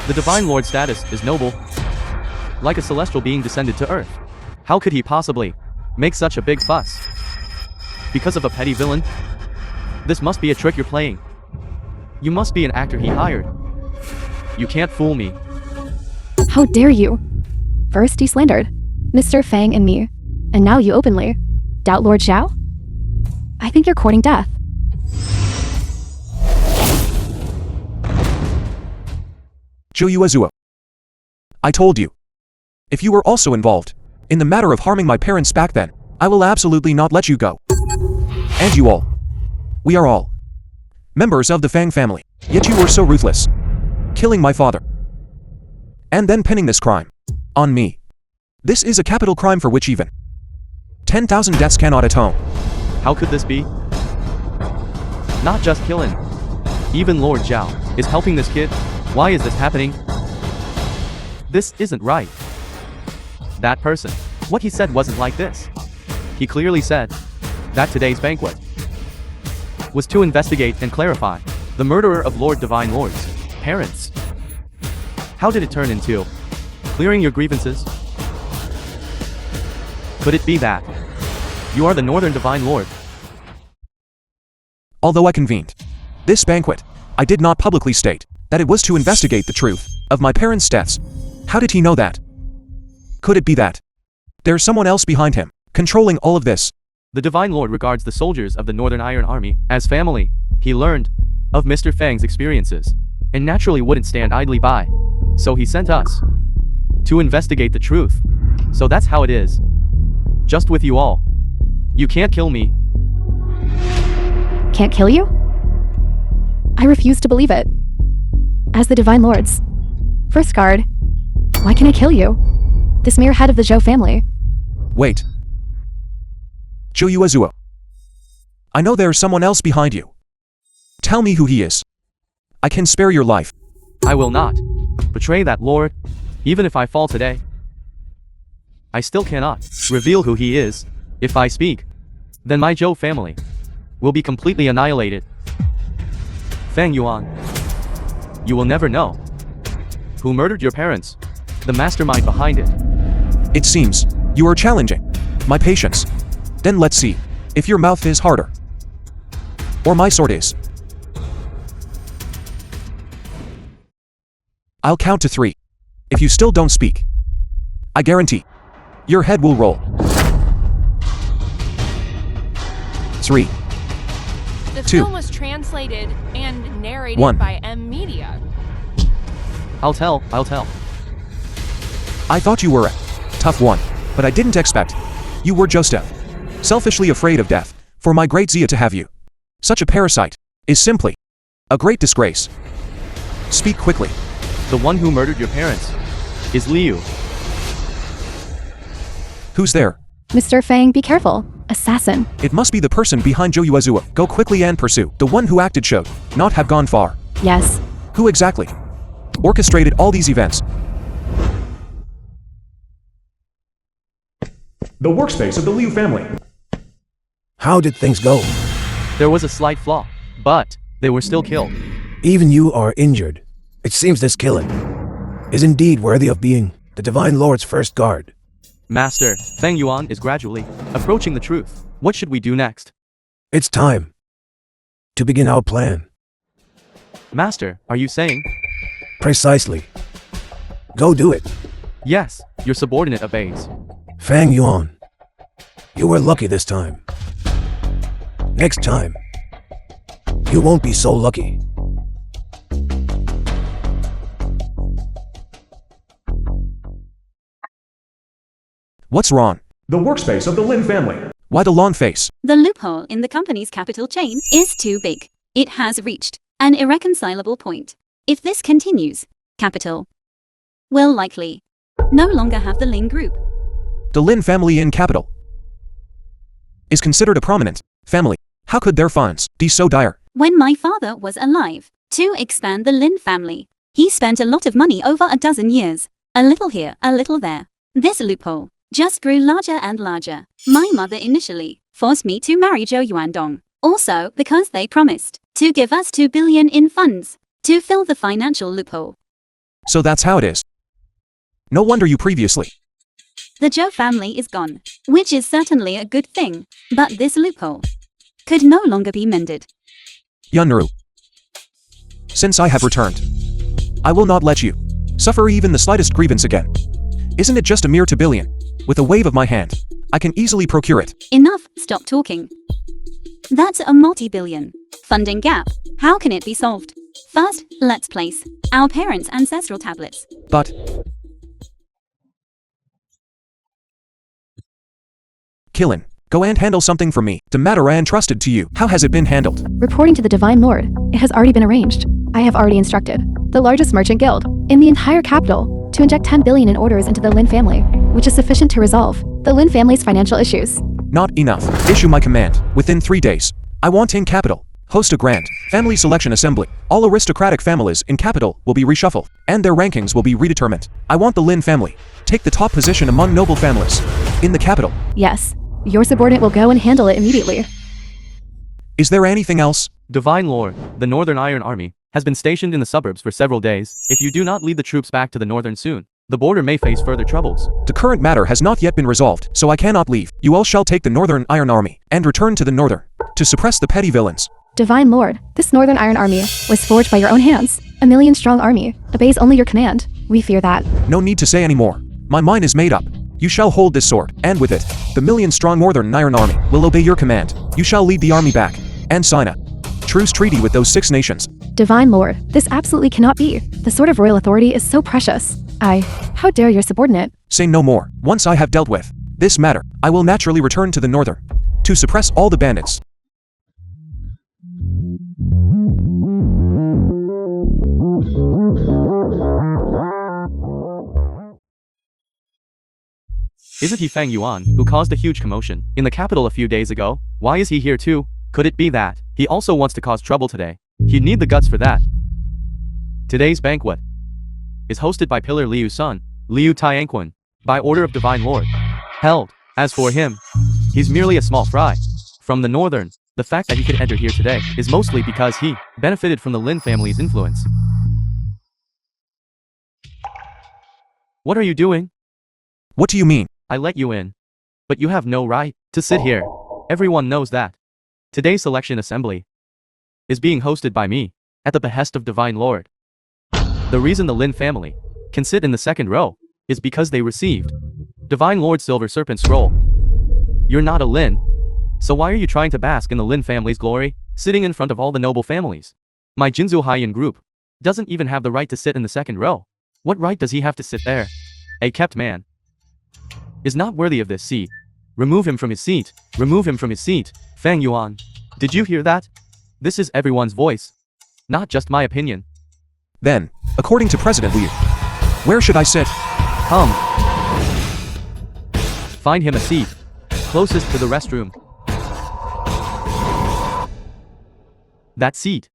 The Divine Lord's status is noble, like a celestial being descended to earth. How could he possibly make such a big fuss? Because of a petty villain? This must be a trick you're playing. You must be an actor he hired. You can't fool me. How dare you? First you slandered Mr. Fang and me, and now you openly doubt Lord Xiao? I think you're courting death. Zhou Yuezuo. I told you. If you were also involved in the matter of harming my parents back then, I will absolutely not let you go. And you all. We are all members of the Fang family, yet you were so ruthless, killing my father, and then pinning this crime on me. This is a capital crime for which even 10,000 deaths cannot atone. How could this be? Not just Qilin. Even Lord Xiao is helping this kid. Why is this happening? This isn't right. That person, what he said wasn't like this. He clearly said that today's banquet was to investigate and clarify the murderer of Lord Divine Lord's parents. How did it turn into clearing your grievances? Could it be that you are the Northern Divine Lord? Although I convened this banquet, I did not publicly state that it was to investigate the truth of my parents' deaths. How did he know that? Could it be that there's someone else behind him, controlling all of this? The Divine Lord regards the soldiers of the Northern Iron Army as family. He learned of Mr. Fang's experiences and naturally wouldn't stand idly by. So he sent us to investigate the truth. So that's how it is. Just with you all. You can't kill me. Can't kill you? I refuse to believe it. As the Divine Lord's first guard, why can I kill you? This mere head of the Zhou family. Wait. Zhou Yuezuo. I know there's someone else behind you. Tell me who he is. I can spare your life. I will not betray that lord. Even if I fall today, I still cannot reveal who he is. If I speak, then my Zhou family will be completely annihilated. Fang Yuan, you will never know who murdered your parents, the mastermind behind it. It seems you are challenging my patience. Then let's see if your mouth is harder or my sword is. I'll count to 3. If you still don't speak, I guarantee your head will roll. 3. The 2. film was translated and narrated 1. by M Media. I'll tell. I thought you were a tough one, but I didn't expect you were just a selfishly afraid of death. For my great Xia to have you, such a parasite, is simply a great disgrace. Speak quickly. The one who murdered your parents is Liu. Who's there? Mr. Fang, be careful. Assassin. It must be the person behind Zhou Yuezuo. Go quickly and pursue. The one who acted should not have gone far. Yes. Who exactly orchestrated all these events? The workspace of the Liu family. How did things go? There was a slight flaw, but they were still killed. Even you are injured. It seems this killing is indeed worthy of being the Divine Lord's first guard. Master, Fang Yuan is gradually approaching the truth. What should we do next? It's time to begin our plan. Master, are you saying? Precisely. Go do it. Yes, your subordinate obeys. Fang Yuan, you were lucky this time. Next time, you won't be so lucky. What's wrong? The workspace of the Lin family. Why the long face? The loophole in the company's capital chain is too big. It has reached an irreconcilable point. If this continues, capital will likely no longer have the Lin group. The Lin family in capital is considered a prominent family. How could their funds be so dire? When my father was alive, to expand the Lin family, he spent a lot of money over a dozen years. A little here, a little there. This loophole just grew larger and larger. My mother initially forced me to marry Zhou Yuandong. Also because they promised to give us 2 billion in funds to fill the financial loophole. So that's how it is. No wonder you previously. The Zhou family is gone, which is certainly a good thing, but this loophole could no longer be mended. Yunru. Since I have returned, I will not let you suffer even the slightest grievance again. Isn't it just a mere 2 billion? With a wave of my hand, I can easily procure it. Enough, stop talking. That's a multi-billion funding gap. How can it be solved? First, let's place our parents' ancestral tablets. But Killin, go and handle something for me. The matter I entrusted to you. How has it been handled? Reporting to the Divine Lord, it has already been arranged. I have already instructed the largest merchant guild in the entire capital to inject 10 billion in orders into the Lin family, which is sufficient to resolve the Lin family's financial issues. Not enough. Issue my command. Within 3 days. I want in capital. Host a grand family selection assembly. All aristocratic families in capital will be reshuffled, and their rankings will be redetermined. I want the Lin family take the top position among noble families in the capital. Yes, your subordinate will go and handle it immediately. Is there anything else? Divine Lord, the Northern Iron Army has been stationed in the suburbs for several days. If you do not lead the troops back to the northern soon, the border may face further troubles. The current matter has not yet been resolved, so I cannot leave. You all shall take the Northern Iron Army and return to the northern to suppress the petty villains. Divine Lord, this Northern Iron Army was forged by your own hands. A million-strong army obeys only your command. We fear that. No need to say any more. My mind is made up. You shall hold this sword, and with it, the million-strong Northern Iron Army will obey your command. You shall lead the army back, and sign a truce treaty with those 6 nations. Divine Lord, this absolutely cannot be. The sword of royal authority is so precious. How dare your subordinate? Say no more. Once I have dealt with this matter, I will naturally return to the Northern to suppress all the bandits. Isn't he Fang Yuan, who caused a huge commotion in the capital a few days ago? Why is he here too? Could it be that he also wants to cause trouble today? He'd need the guts for that. Today's banquet is hosted by Pillar Leu's son, Liu Tianquan, by order of Divine Lord. Held. As for him, he's merely a small fry. From the Northern, the fact that he could enter here today is mostly because he benefited from the Lin family's influence. What are you doing? What do you mean? I let you in. But you have no right to sit here. Everyone knows that. Today's selection assembly is being hosted by me, at the behest of Divine Lord. The reason the Lin family can sit in the second row is because they received Divine Lord's Silver Serpent Scroll. You're not a Lin, so why are you trying to bask in the Lin family's glory, sitting in front of all the noble families? My Jinzhou Haiyan group doesn't even have the right to sit in the second row. What right does he have to sit there? A kept man is not worthy of this seat. Remove him from his seat. Remove him from his seat. Fang Yuan, did you hear that? This is everyone's voice, not just my opinion. Then, according to President Liu, where should I sit? Come. Find him a seat, closest to the restroom. That seat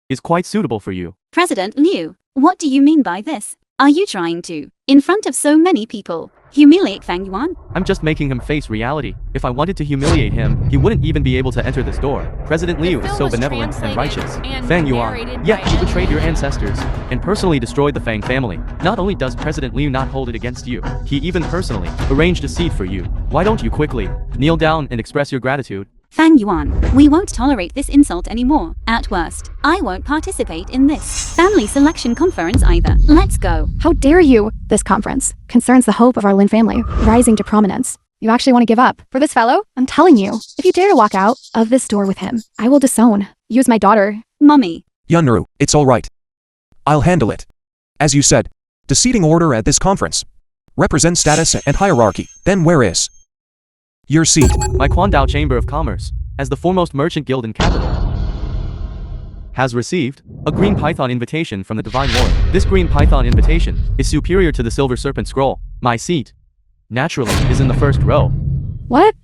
is quite suitable for you. President Liu, what do you mean by this? Are you trying to, in front of so many people, humiliate Fang Yuan? I'm just making him face reality. If I wanted to humiliate him, he wouldn't even be able to enter this door. President Liu is so benevolent and righteous. Fang Yuan, yet you betrayed your ancestors and personally destroyed the Fang family. Not only does President Liu not hold it against you, he even personally arranged a seat for you. Why don't you quickly kneel down and express your gratitude? Fang Yuan, we won't tolerate this insult anymore. At worst, I won't participate in this family selection conference either. Let's go. How dare you? This conference concerns the hope of our Lin family rising to prominence. You actually want to give up for this fellow? I'm telling you, if you dare to walk out of this door with him, I will disown you as my daughter. Mommy. Yunru, it's all right. I'll handle it. As you said, the seating order at this conference represents status and hierarchy. Then where is your seat? My Quandao Chamber of Commerce, as the foremost merchant guild in capital, has received a green python invitation from the Divine Lord. This green python invitation is superior to the Silver Serpent Scroll. My seat, naturally, is in the first row. What?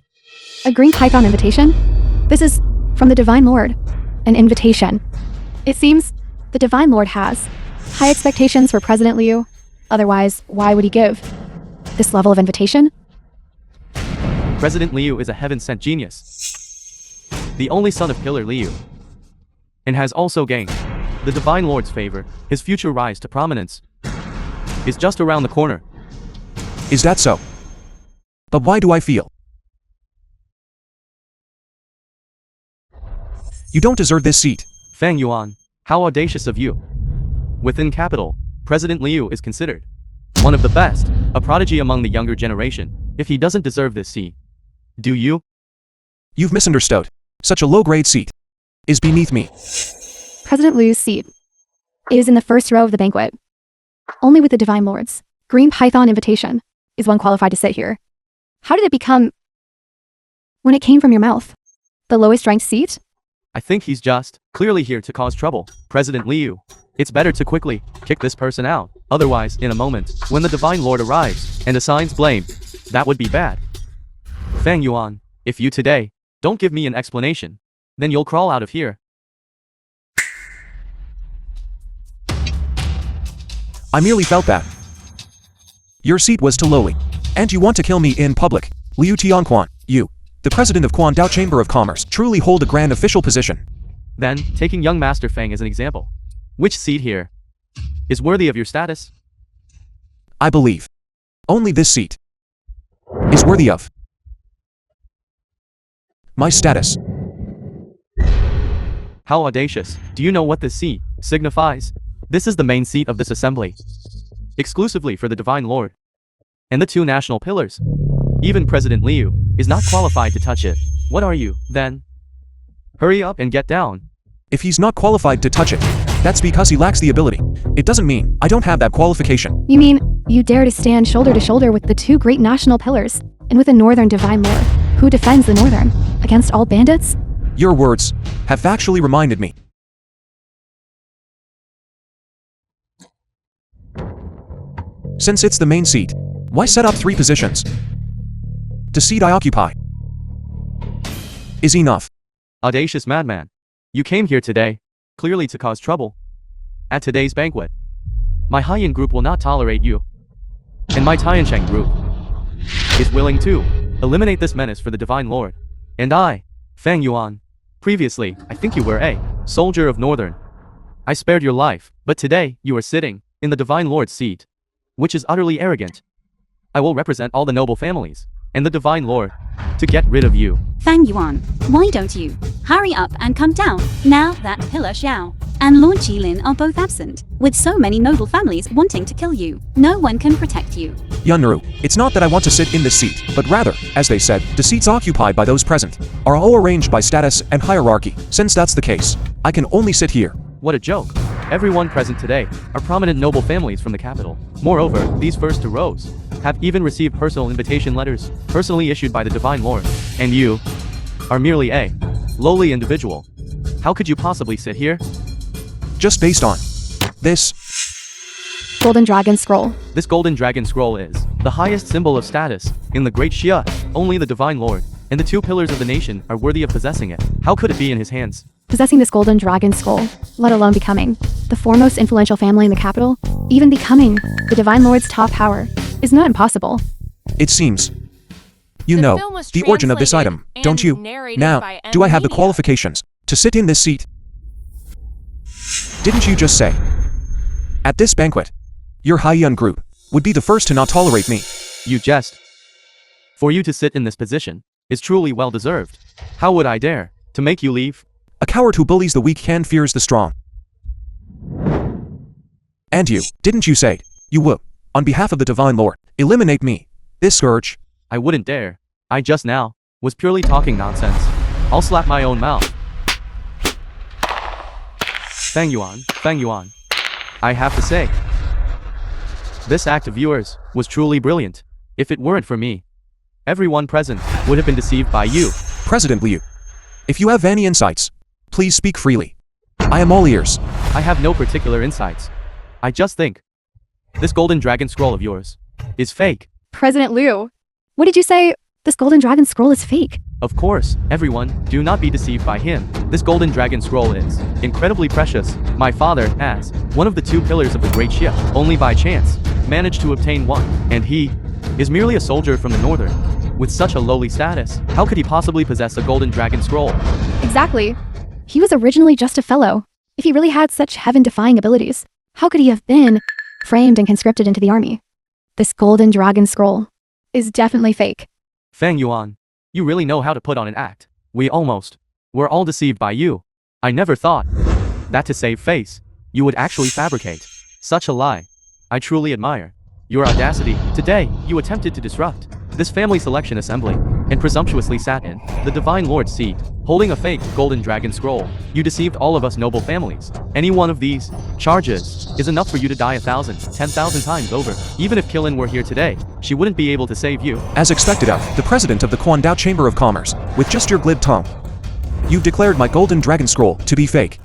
A green python invitation? This is from the Divine Lord. An invitation. It seems the Divine Lord has high expectations for President Liu. Otherwise, why would he give this level of invitation? President Liu is a heaven-sent genius, the only son of Pillar Leu, and has also gained the Divine Lord's favor. His future rise to prominence is just around the corner. Is that so? But why do I feel you don't deserve this seat? Fang Yuan, how audacious of you. Within capital, President Liu is considered one of the best, a prodigy among the younger generation. If he doesn't deserve this seat, do you? You've misunderstood. Such a low-grade seat is beneath me. President Liu's seat is in the first row of the banquet. Only with the Divine Lord's green python invitation is one qualified to sit here. How did it become, when it came from your mouth, the lowest ranked seat? I think he's just clearly here to cause trouble. President Liu, it's better to quickly kick this person out. Otherwise, in a moment, when the Divine Lord arrives and assigns blame, that would be bad. Fang Yuan, if you today don't give me an explanation, then you'll crawl out of here. I merely felt that your seat was too lowly, and you want to kill me in public. Liu Tianquan, you, the president of Quandao Chamber of Commerce, truly hold a grand official position. Then, taking young Master Fang as an example, which seat here is worthy of your status? I believe only this seat is worthy of my status. How audacious. Do you know what this seat signifies? This is the main seat of this assembly, exclusively for the Divine Lord. and the two national pillars. Even President Liu is not qualified to touch it. What are you, then? Hurry up and get down. If he's not qualified to touch it, that's because he lacks the ability. It doesn't mean I don't have that qualification. You mean, you dare to stand shoulder to shoulder with the two great national pillars, and with a northern divine lord, who defends the northern, against all bandits? Your words have actually reminded me. Since it's the main seat, why set up 3 positions? The seat I occupy is enough. Audacious madman. You came here today, clearly to cause trouble. At today's banquet, my Haiyan group will not tolerate you. And my Tiansheng group is willing to eliminate this menace for the Divine Lord. And I, Fang Yuan, previously, I think you were a soldier of Northern. I spared your life, but today, you are sitting in the Divine Lord's seat, which is utterly arrogant. I will represent all the noble families and the Divine Lord to get rid of you. Fang Yuan, why don't you hurry up and come down now that Pillar Xiao and Lord Qilin are both absent? With so many noble families wanting to kill you, no one can protect you. Yunru, it's not that I want to sit in this seat, but rather, as they said, the seats occupied by those present are all arranged by status and hierarchy. Since that's the case, I can only sit here. What a joke. Everyone present today are prominent noble families from the capital. Moreover, these first 2 rows have even received personal invitation letters, personally issued by the Divine Lord. And you are merely a lowly individual. How could you possibly sit here? Just based on this. Golden Dragon Scroll. This golden dragon scroll is the highest symbol of status in the Great Xia. Only the Divine Lord and the 2 pillars of the nation are worthy of possessing it. How could it be in his hands? Possessing this Golden Dragon Scroll, let alone becoming the foremost influential family in the capital, even becoming the Divine Lord's top power, is not impossible. It seems. You The know film was the origin of this translated item, and don't you? narrated Now, by do I have the Media. qualifications to sit in this seat? Didn't you just say? At this banquet, your Haiyan group would be the first to not tolerate me. You jest. For you to sit in this position is truly well deserved. How would I dare to make you leave? A coward who bullies the weak can fears the strong. And you, didn't you say, you would, on behalf of the Divine Lord, eliminate me, this scourge? I wouldn't dare. I just now was purely talking nonsense. I'll slap my own mouth. Fang Yuan, I have to say, this act of yours was truly brilliant. If it weren't for me, everyone present would have been deceived by you. President Liu, if you have any insights, please speak freely. I am all ears. I have no particular insights. I just think this golden dragon scroll of yours is fake. President Liu, what did you say? This Golden Dragon Scroll is fake. Of course, everyone, do not be deceived by him. This golden dragon scroll is incredibly precious. My father, as one of the 2 pillars of the Great Xia, only by chance managed to obtain one, and he is merely a soldier from the northern. With such a lowly status, how could he possibly possess a golden dragon scroll? Exactly. He was originally just a fellow. If he really had such heaven-defying abilities, how could he have been framed and conscripted into the army? This Golden Dragon Scroll is definitely fake. Fang Yuan, you really know how to put on an act. We almost were all deceived by you. I never thought that to save face, you would actually fabricate such a lie. I truly admire your audacity. Today, you attempted to disrupt this family selection assembly and presumptuously sat in the Divine Lord's seat, holding a fake golden dragon scroll. You deceived all of us noble families. Any one of these charges is enough for you to die 1,000, 10,000 times over. Even if Qilin were here today, she wouldn't be able to save you. As expected of the president of the Kwandao Chamber of Commerce, with just your glib tongue, you've declared my golden dragon scroll to be fake.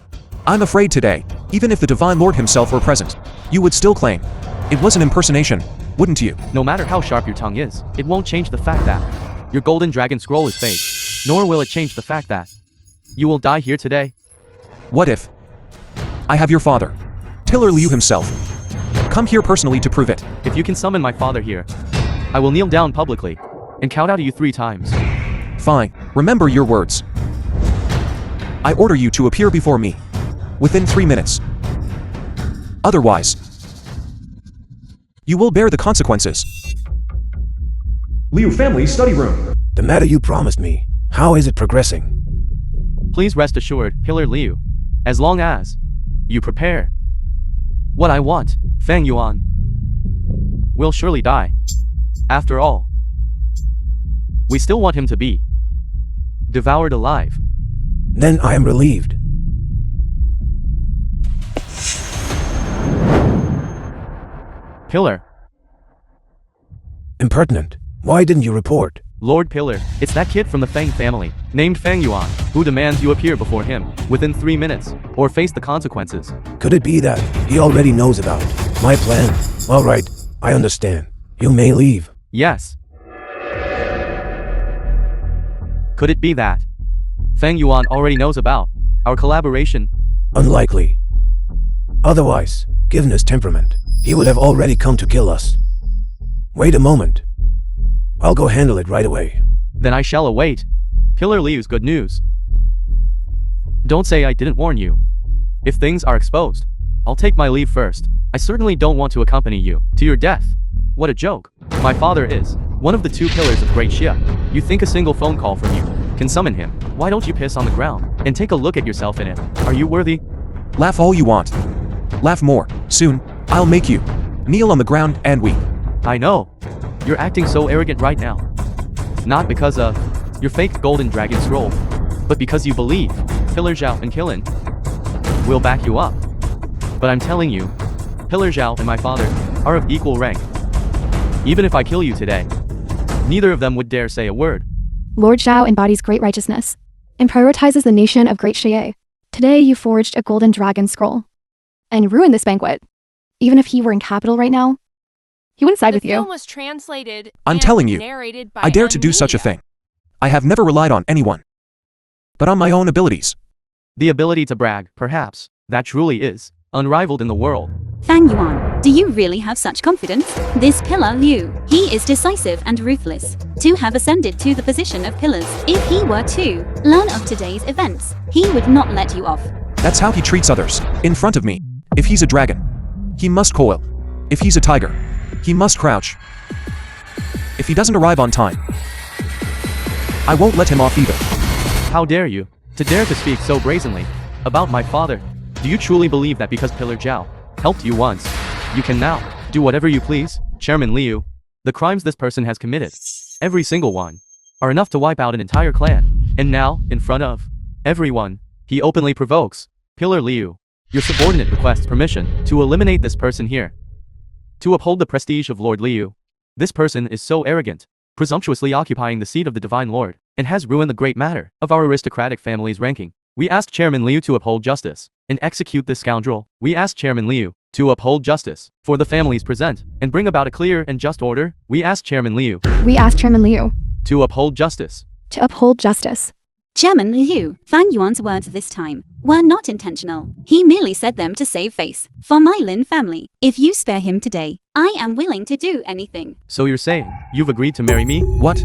I'm afraid today, even if the Divine Lord himself were present, you would still claim it was an impersonation, wouldn't you? No matter how sharp your tongue is, it won't change the fact that your golden dragon scroll is fake. Nor will it change the fact that you will die here today. What if I have your father, Pillar Leu himself, come here personally to prove it? If you can summon my father here, I will kneel down publicly and count out to you 3 times. Fine, remember your words. I order you to appear before me within 3 minutes. Otherwise, you will bear the consequences. Liu family study room. The matter you promised me, how is it progressing? Please rest assured, Pillar Leu, as long as you prepare what I want, Fang Yuan will surely die. After all, we still want him to be devoured alive. Then I am relieved. Pillar. Impertinent. Why didn't you report? Lord Pillar, it's that kid from the Fang family, named Fang Yuan, who demands you appear before him within 3 minutes, or face the consequences. Could it be that he already knows about my plan? All right, I understand. You may leave. Yes. Could it be that Fang Yuan already knows about our collaboration? Unlikely. Otherwise, given his temperament, he would have already come to kill us. Wait a moment. I'll go handle it right away. Then I shall await Pillar Leu's good news. Don't say I didn't warn you. If things are exposed, I'll take my leave first. I certainly don't want to accompany you to your death. What a joke. My father is one of the 2 pillars of Great Xiao. You think a single phone call from you can summon him? Why don't you piss on the ground and take a look at yourself in it? Are you worthy? Laugh all you want. Laugh more. Soon, I'll make you kneel on the ground and weep. I know. You're acting so arrogant right now. Not because of your fake golden dragon scroll, but because you believe Pillar Xiao and Qilin will back you up. But I'm telling you, Pillar Xiao and my father are of equal rank. Even if I kill you today, neither of them would dare say a word. Lord Xiao embodies great righteousness and prioritizes the nation of Great Xiao. Today you forged a golden dragon scroll and ruined this banquet. Even if he were in capital right now, he wouldn't side with The you. film was translated I'm and telling you, narrated by I dare to do such a media. thing. I have never relied on anyone, but on my own abilities. The ability to brag, perhaps, that truly is unrivaled in the world. Fang Yuan, do you really have such confidence? This Pillar Leu, he is decisive and ruthless. To have ascended to the position of pillars, if he were to learn of today's events, he would not let you off. That's how he treats others, in front of me. If he's a dragon, he must coil. If he's a tiger, he must crouch. If he doesn't arrive on time, I won't let him off either. How dare you to dare to speak so brazenly about my father? Do you truly believe that because Pillar Xiao helped you once, you can now do whatever you please? Chairman Leu, the crimes this person has committed, every single one, are enough to wipe out an entire clan. And now, in front of everyone, he openly provokes Pillar Leu. Your subordinate requests permission to eliminate this person here. To uphold the prestige of Lord Leu. This person is so arrogant, presumptuously occupying the seat of the Divine Lord, and has ruined the great matter of our aristocratic family's ranking. We ask Chairman Leu to uphold justice and execute this scoundrel. We ask Chairman Leu to uphold justice for the families present and bring about a clear and just order. We ask Chairman Leu We asked Chairman Leu to uphold justice. to uphold justice. Chairman Leu, Fang Yuan's words this time were not intentional. He merely said them to save face for my Lin family. If you spare him today, I am willing to do anything. So you're saying you've agreed to marry me? What?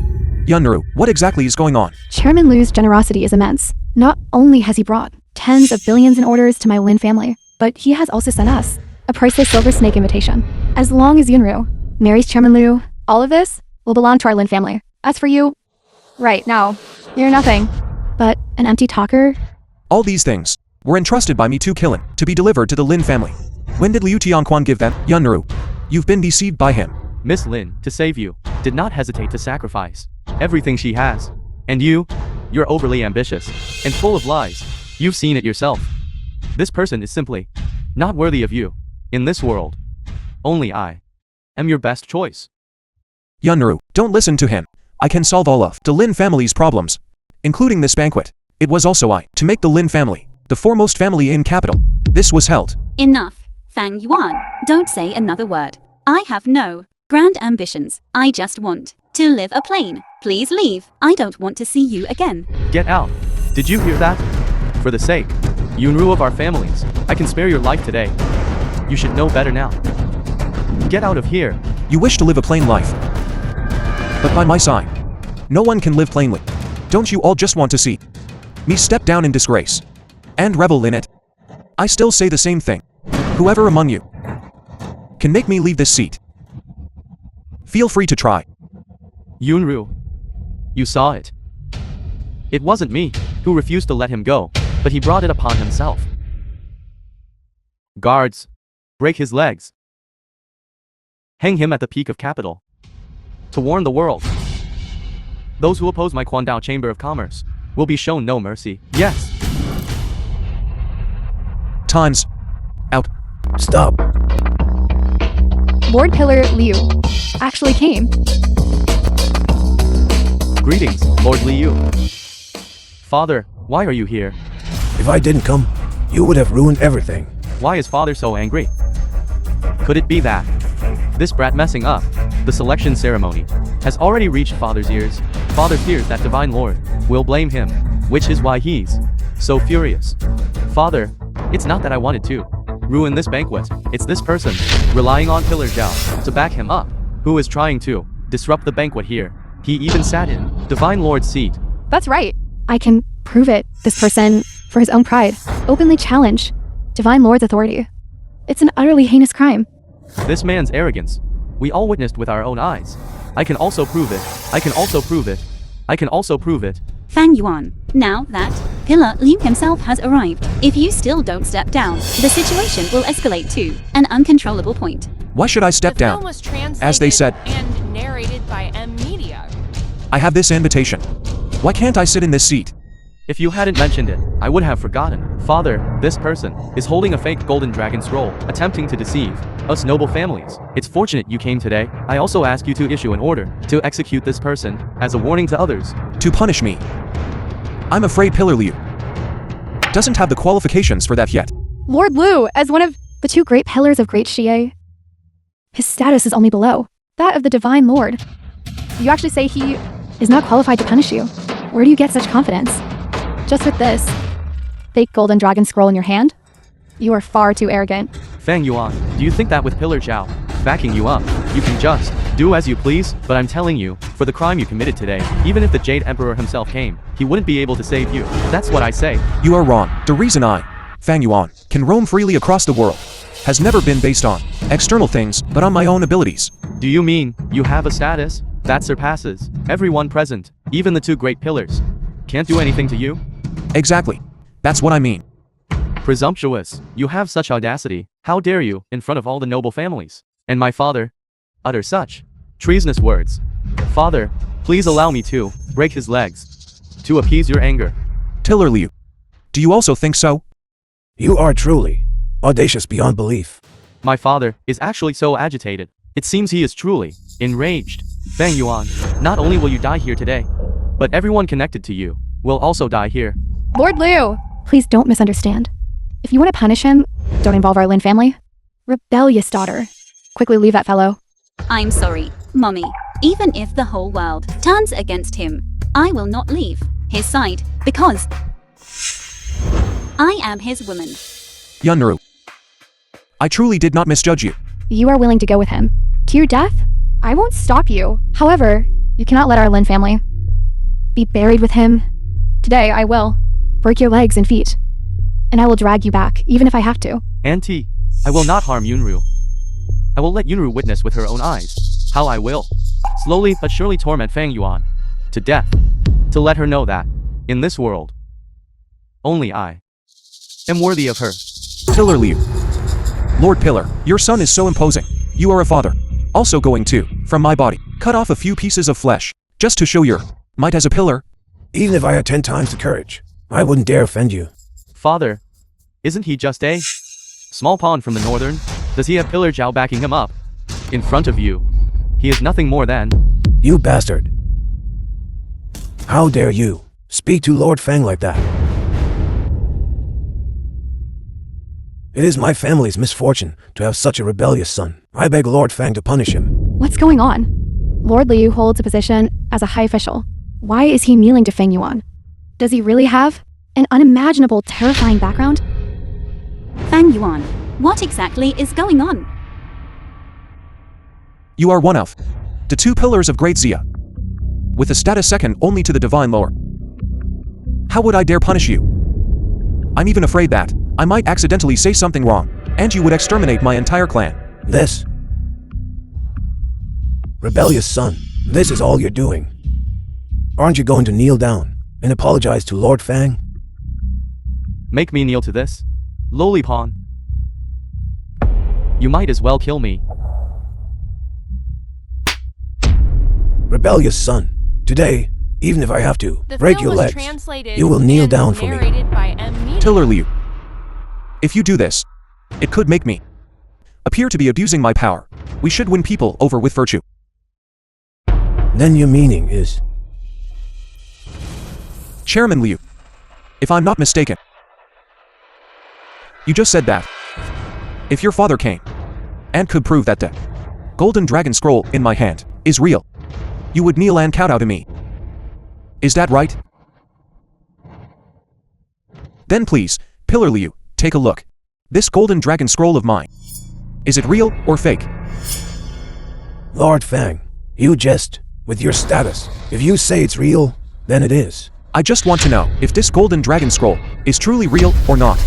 Yunru, what exactly is going on? Chairman Leu's generosity is immense. Not only has he brought tens of billions in orders to my Lin family, but he has also sent us a priceless silver snake invitation. As long as Yunru marries Chairman Leu, all of this will belong to our Lin family. As for you, right now, you're nothing but an empty talker. All these things were entrusted by me to Qilin to be delivered to the Lin family. When did Liu Tianquan give them? Yunru, you've been deceived by him. Miss Lin, to save you, did not hesitate to sacrifice everything she has. And you're overly ambitious and full of lies. You've seen it yourself. This person is simply not worthy of you. In this world, only I am your best choice. Yunru, don't listen to him. I can solve all of the Lin family's problems, including this banquet. It was also I to make the Lin family the foremost family in capital. This was held. Enough, Fang Yuan. Don't say another word. I have no grand ambitions. I just want to live a plain. Please leave. I don't want to see you again. Get out. Did you hear that? For the sake, Yunru, of our families, I can spare your life today. You should know better now. Get out of here. You wish to live a plain life, but by my side, no one can live plainly. Don't you all just want to see me step down in disgrace and revel in it? I still say the same thing. Whoever among you can make me leave this seat, feel free to try. Yunru, you saw it. It wasn't me who refused to let him go, but he brought it upon himself. Guards, break his legs. Hang him at the peak of capital. to warn the world. Those who oppose my Quandao Chamber of Commerce will be shown no mercy. Yes. Time's out. Stop. Lord Pillar Leu actually came. Greetings, Lord Leu. Father, why are you here? If I didn't come, you would have ruined everything. Why is father so angry? Could it be that this brat messing up the selection ceremony has already reached father's ears? Father fears that Divine Lord will blame him, which is why he's so furious. Father, it's not that I wanted to ruin this banquet. It's this person relying on Pillar Xiao to back him up who is trying to disrupt the banquet here. He even sat in Divine Lord's seat. That's right. I can prove it. This person, for his own pride, openly challenged Divine Lord's authority. It's an utterly heinous crime. This man's arrogance, we all witnessed with our own eyes. I can also prove it. I can also prove it. I can also prove it. Fang Yuan, now that Pillar Leu himself has arrived, if you still don't step down, the situation will escalate to an uncontrollable point. Why should I step The down? film was translated As they said, and narrated by M Media. I have this invitation. Why can't I sit in this seat? If you hadn't mentioned it, I would have forgotten. Father, this person is holding a fake golden dragon scroll, attempting to deceive us noble families. It's fortunate you came today. I also ask you to issue an order to execute this person as a warning to others. To punish me. I'm afraid Pillar Leu doesn't have the qualifications for that yet. Lord Leu, as one of the two great pillars of Great Xie, his status is only below that of the Divine Lord. You actually say he is not qualified to punish you. Where do you get such confidence? Just with this fake golden dragon scroll in your hand? You are far too arrogant. Fang Yuan, do you think that with Pillar Xiao backing you up, you can just do as you please? But I'm telling you, for the crime you committed today, even if the Jade Emperor himself came, he wouldn't be able to save you. That's what I say. You are wrong. The reason I, Fang Yuan, can roam freely across the world has never been based on external things, but on my own abilities. Do you mean you have a status that surpasses everyone present, even the two great pillars? Can't do anything to you? Exactly. That's what I mean. Presumptuous. You have such audacity. How dare you, in front of all the noble families, and my father, utter such treasonous words. Father, please allow me to break his legs to appease your anger. Pillar Leu, do you also think so? You are truly audacious beyond belief. My father is actually so agitated. It seems he is truly enraged. Fang Yuan, not only will you die here today, but everyone connected to you will also die here. Lord Leu, please don't misunderstand. If you want to punish him, don't involve our Lin family. Rebellious daughter. Quickly leave that fellow. I'm sorry, Mommy. Even if the whole world turns against him, I will not leave his side because I am his woman. Yunru, I truly did not misjudge you. You are willing to go with him to your death? I won't stop you. However, you cannot let our Lin family be buried with him. Today, I will break your legs and feet, and I will drag you back, even if I have to. Auntie, I will not harm Yunru. I will let Yunru witness with her own eyes how I will slowly but surely torment Fang Yuan to death, to let her know that, in this world, only I am worthy of her. Pillar Leu. Lord Pillar, your son is so imposing. You are a father. Also going to, from my body, cut off a few pieces of flesh, just to show your might as a pillar. Even if I had 10 times the courage, I wouldn't dare offend you. Father, isn't he just a small pawn from the northern? Does he have Pillar Xiao backing him up? In front of you, he is nothing more than... You bastard. How dare you speak to Lord Fang like that? It is my family's misfortune to have such a rebellious son. I beg Lord Fang to punish him. What's going on? Lord Leu holds a position as a high official. Why is he kneeling to Fang Yuan? Does he really have an unimaginable, terrifying background? Fang Yuan, what exactly is going on? You are one of the two pillars of Great Xia, with a status second only to the Divine Lord. How would I dare punish you? I'm even afraid that I might accidentally say something wrong, and you would exterminate my entire clan. This rebellious son, this is all you're doing. Aren't you going to kneel down and apologize to Lord Fang? Make me kneel to this lowly pawn. You might as well kill me. rebellious son. Today, even if I have to The break film your was legs, translated you will kneel and down for me. narrated by M. Media. Pillar Leu. If you do this, it could make me appear to be abusing my power. We should win people over with virtue. Then your meaning is... Chairman Liu, if I'm not mistaken, you just said that if your father came and could prove that the golden dragon scroll in my hand is real, you would kneel and kowtow to me. Is that right? Then please, Pillar Leu, take a look. This golden dragon scroll of mine. Is it real or fake? Lord Fang, you jest with your status. If you say it's real, then it is. I just want to know if this golden dragon scroll is truly real or not.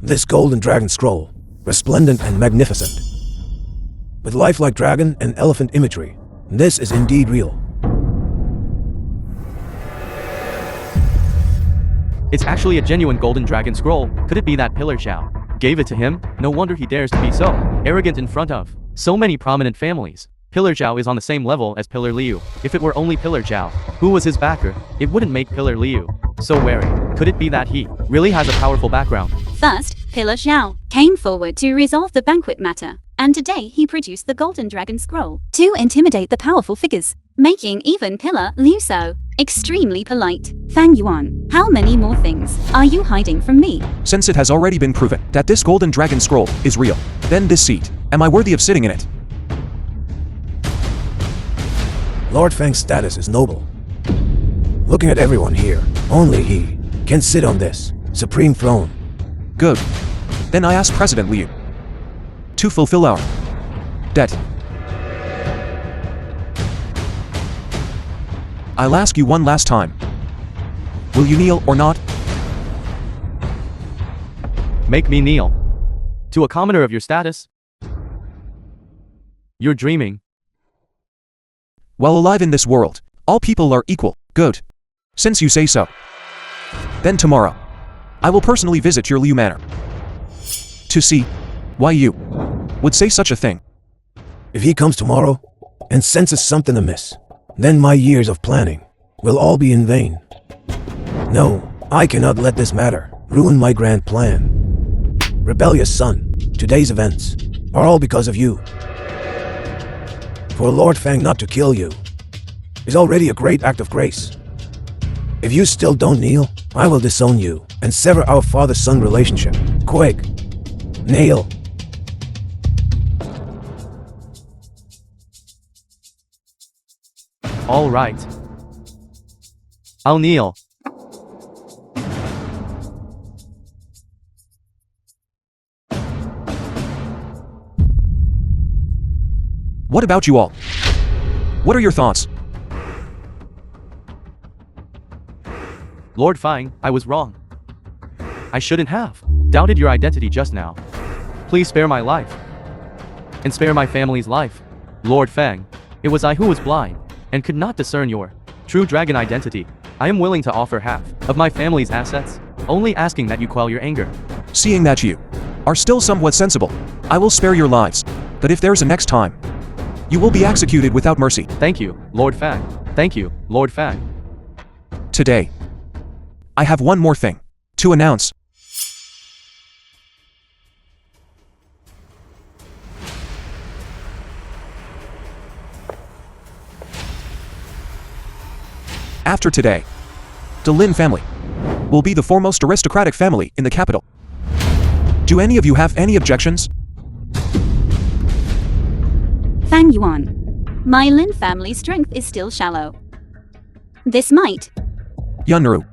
This golden dragon scroll, resplendent and magnificent, with lifelike dragon and elephant imagery, this is indeed real. It's actually a genuine golden dragon scroll. Could it be that Pillar Xiao gave it to him? No wonder he dares to be so arrogant in front of so many prominent families. Pillar Xiao is on the same level as Pillar Leu. If it were only Pillar Xiao who was his backer, it wouldn't make Pillar Leu so wary. Could it be that he really has a powerful background? First, Pillar Xiao came forward to resolve the banquet matter, and today he produced the Golden Dragon Scroll to intimidate the powerful figures, making even Pillar Leu so extremely polite. Fang Yuan, how many more things are you hiding from me? Since it has already been proven that this golden dragon scroll is real, then this seat, am I worthy of sitting in it? Lord Fang's status is noble. Looking at everyone here, only he can sit on this supreme throne. Good. Then I ask President Liu to fulfill our debt. I'll ask you one last time. Will you kneel or not? Make me kneel. To a commoner of your status? You're dreaming. While alive in this world, all people are equal. Good. Since you say so. Then tomorrow, I will personally visit your Liu Manor to see why you would say such a thing. If he comes tomorrow and senses something amiss, then my years of planning will all be in vain. No, I cannot let this matter ruin my grand plan. Rebellious son, today's events are all because of you. For Lord Fang not to kill you is already a great act of grace. If you still don't kneel, I will disown you and sever our father-son relationship. Quick, kneel. All right. I'll kneel. What about you all? What are your thoughts? Lord Fang, I was wrong. I shouldn't have doubted your identity just now. Please spare my life. And spare my family's life. Lord Fang, it was I who was blind and could not discern your true dragon identity. I am willing to offer half of my family's assets, only asking that you quell your anger. Seeing that you are still somewhat sensible, I will spare your lives. But if there's a next time, you will be executed without mercy. Thank you, Lord Fang. Thank you, Lord Fang. Today, I have one more thing to announce. After today, the Lin family will be the foremost aristocratic family in the capital. Do any of you have any objections? Fang Yuan, my Lin family strength is still shallow. This might. Yunru,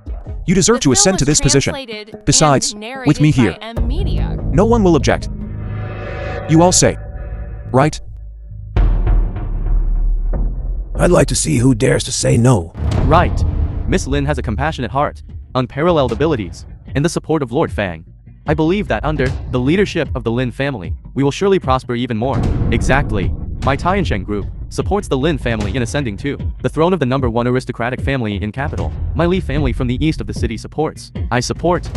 you deserve The to film ascend to was this position. translated Besides, and with me narrated here, by M. Media. no one will object. You all say, right? I'd like to see who dares to say no. Right. Miss Lin has a compassionate heart, unparalleled abilities, and the support of Lord Fang. I believe that under the leadership of the Lin family, we will surely prosper even more. Exactly. My Tiansheng group supports the Lin family in ascending to the throne of the #1 aristocratic family in capital. My Li family from the east of the city supports. I support.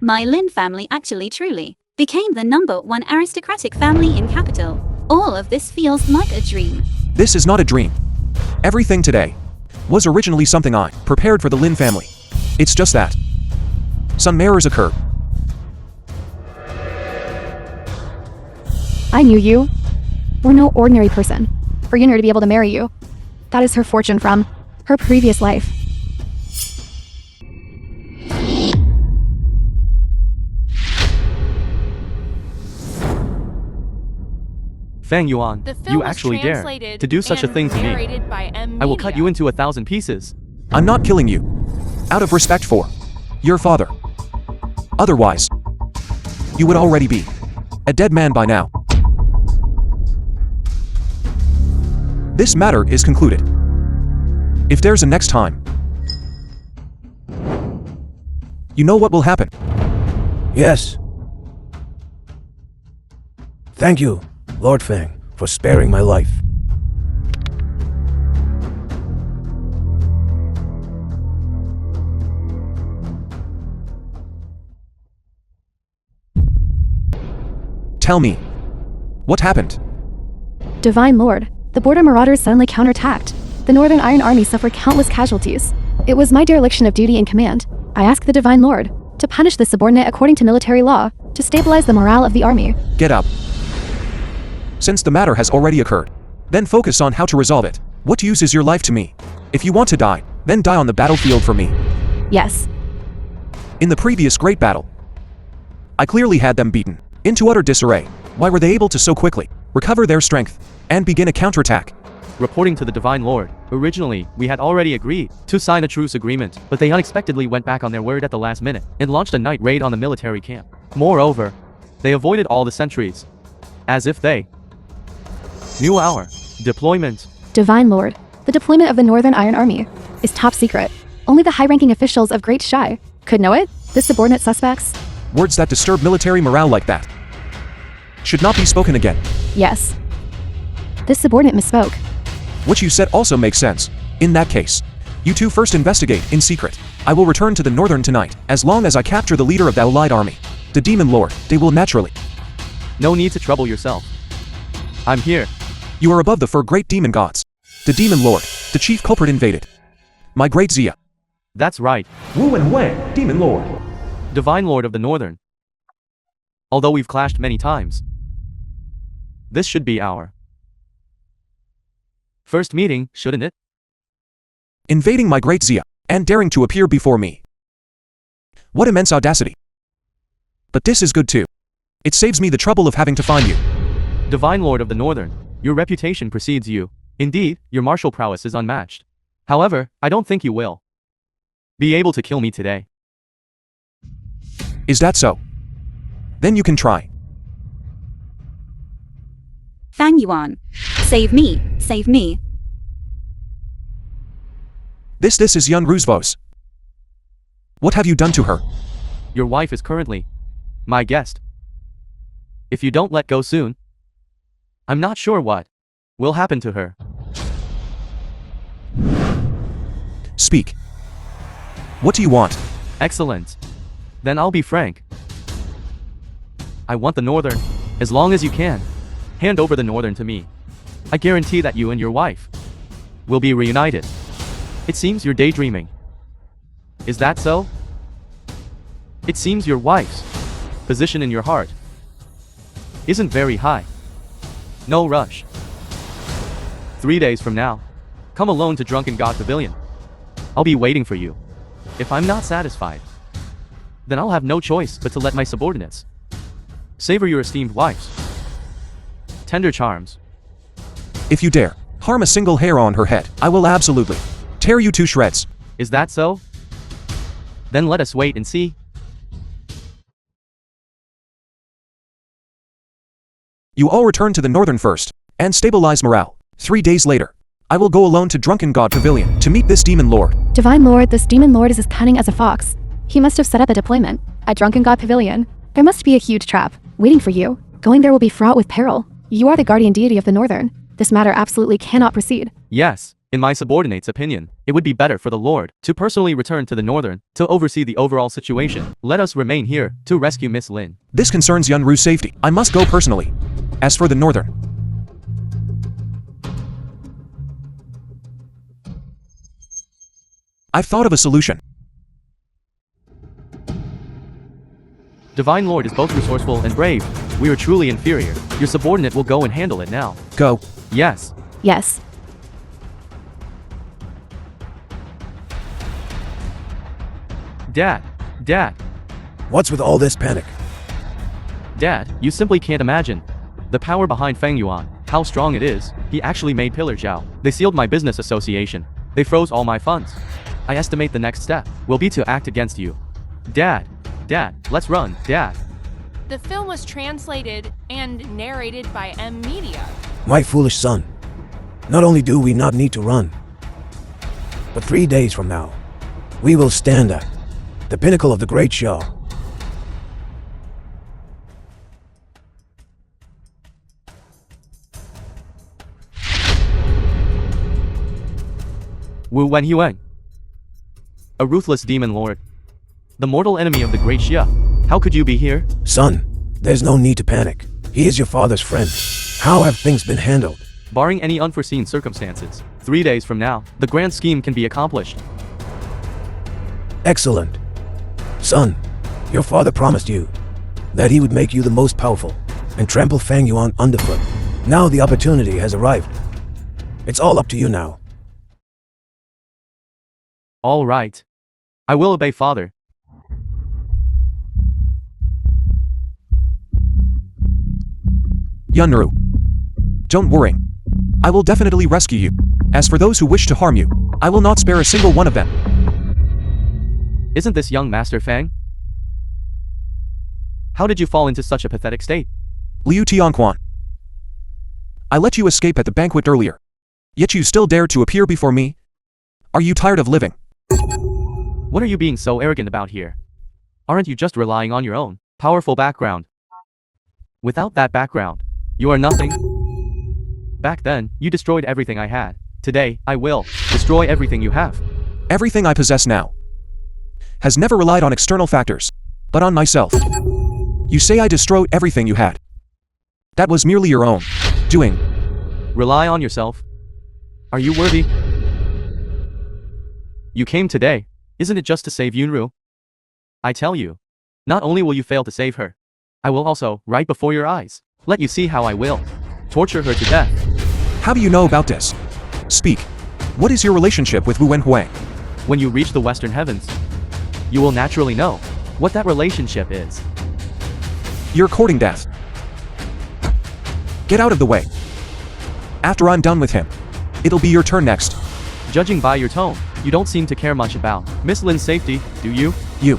My Lin family actually truly became the #1 aristocratic family in capital. All of this feels like a dream. This is not a dream. Everything today was originally something I prepared for the Lin family. It's just that some errors occurred. I knew you were no ordinary person. For Yunner to be able to marry you, that is her fortune from her previous life. Fang Yuan, The film you was actually dare translated to do such a and thing to me. narrated by M. I will cut Media. you into 1,000 pieces. I'm not killing you out of respect for your father. Otherwise, you would already be a dead man by now. This matter is concluded. If there's a next time, you know what will happen. Yes. Thank you, Lord Fang, for sparing my life. Tell me, what happened? Divine Lord, the border marauders suddenly counterattacked. The Northern Iron Army suffered countless casualties. It was my dereliction of duty and command. I asked the Divine Lord to punish the subordinate according to military law, to stabilize the morale of the army. Get up. Since the matter has already occurred, then focus on how to resolve it. What use is your life to me? If you want to die, then die on the battlefield for me. Yes. In the previous great battle, I clearly had them beaten into utter disarray. Why were they able to so quickly recover their strength and begin a counterattack? Reporting to the Divine Lord, originally, we had already agreed to sign a truce agreement, but they unexpectedly went back on their word at the last minute and launched a night raid on the military camp. Moreover, they avoided all the sentries, as if they knew our deployment. Divine Lord, the deployment of the Northern Iron Army is top secret. Only the high-ranking officials of Great Xiao could know it. The subordinate suspects? Words that disturb military morale like that should not be spoken again. Yes. This subordinate misspoke. What you said also makes sense. In that case, you two first investigate in secret. I will return to the Northern tonight, as long as I capture the leader of the Allied army, the Demon Lord. They will naturally. No need to trouble yourself. I'm here. You are above the four great demon gods. The Demon Lord, the chief culprit invaded. My great Xia. That's right. Wu and Wang, Demon Lord. Divine Lord of the Northern. Although we've clashed many times, this should be our first meeting, shouldn't it? Invading my great Xia, and daring to appear before me. What immense audacity. But this is good too. It saves me the trouble of having to find you. Divine Lord of the Northern, your reputation precedes you. Indeed, your martial prowess is unmatched. However, I don't think you will be able to kill me today. Is that so? Then you can try. Fang Yuan. Save me, save me. This is Yun Rusvos. What have you done to her? Your wife is currently my guest. If you don't let go soon, I'm not sure what will happen to her. Speak. What do you want? Excellent. Then I'll be frank. I want the Northern. As long as you can, hand over the Northern to me. I guarantee that you and your wife will be reunited. It seems you're daydreaming. Is that so? It seems your wife's position in your heart isn't very high. No rush. 3 days from now, come alone to Drunken God Pavilion. I'll be waiting for you. If I'm not satisfied, then I'll have no choice but to let my subordinates savor your esteemed wife's tender charms. If you dare harm a single hair on her head, I will absolutely tear you to shreds. Is that so? Then let us wait and see. You all return to the Northern first, and stabilize morale. 3 days later, I will go alone to Drunken God Pavilion to meet this Demon Lord. Divine Lord, this Demon Lord is as cunning as a fox. He must have set up a deployment at Drunken God Pavilion. There must be a huge trap waiting for you. Going there will be fraught with peril. You are the guardian deity of the Northern. This matter absolutely cannot proceed. Yes, In my subordinate's opinion, it would be better for the Lord to personally return to the Northern to oversee the overall situation. Let us remain here to rescue Miss Lin. This concerns Yunru's safety. I must go personally. As for the Northern, I've thought of a solution. Divine Lord is both resourceful and brave. We are truly inferior. Your subordinate will go and handle it now. Go. Yes. Yes. Dad. What's with all this panic? Dad, you simply can't imagine. The power behind Fang Yuan, how strong it is. He actually made Pillar Zhao. They sealed my business association. They froze all my funds. I estimate the next step will be to act against you. Dad, let's run, Dad. The film was translated and narrated by M Media. My foolish son. Not only do we not need to run, but 3 days from now, we will stand at the pinnacle of the great Xiao. Wu Wenhuang, a ruthless demon lord, the mortal enemy of the great Xia. How could you be here? Son, there's no need to panic. He is your father's friend. How have things been handled? Barring any unforeseen circumstances, 3 days from now, the grand scheme can be accomplished. Excellent. Son, your father promised you that he would make you the most powerful and trample Fang Yuan underfoot. Now the opportunity has arrived. It's all up to you now. All right. I will obey, father. Yunru, don't worry. I will definitely rescue you. As for those who wish to harm you, I will not spare a single one of them. Isn't this young Master Fang? How did you fall into such a pathetic state? Liu Tianquan, I let you escape at the banquet earlier. Yet you still dare to appear before me? Are you tired of living? What are you being so arrogant about here? Aren't you just relying on your own powerful background? Without that background, you are nothing. Back then, you destroyed everything I had. Today, I will destroy everything you have. Everything I possess now has never relied on external factors, but on myself. You say I destroyed everything you had. That was merely your own doing. Rely on yourself. Are you worthy? You came today, isn't it just to save Yunru? I tell you, not only will you fail to save her, I will also, right before your eyes, let you see how I will torture her to death. How do you know about this? Speak. What is your relationship with Wu Wenhuang? When you reach the Western Heavens, you will naturally know what that relationship is. You're courting death. Get out of the way. After I'm done with him, it'll be your turn next. Judging by your tone, you don't seem to care much about Miss Lin's safety, do you? You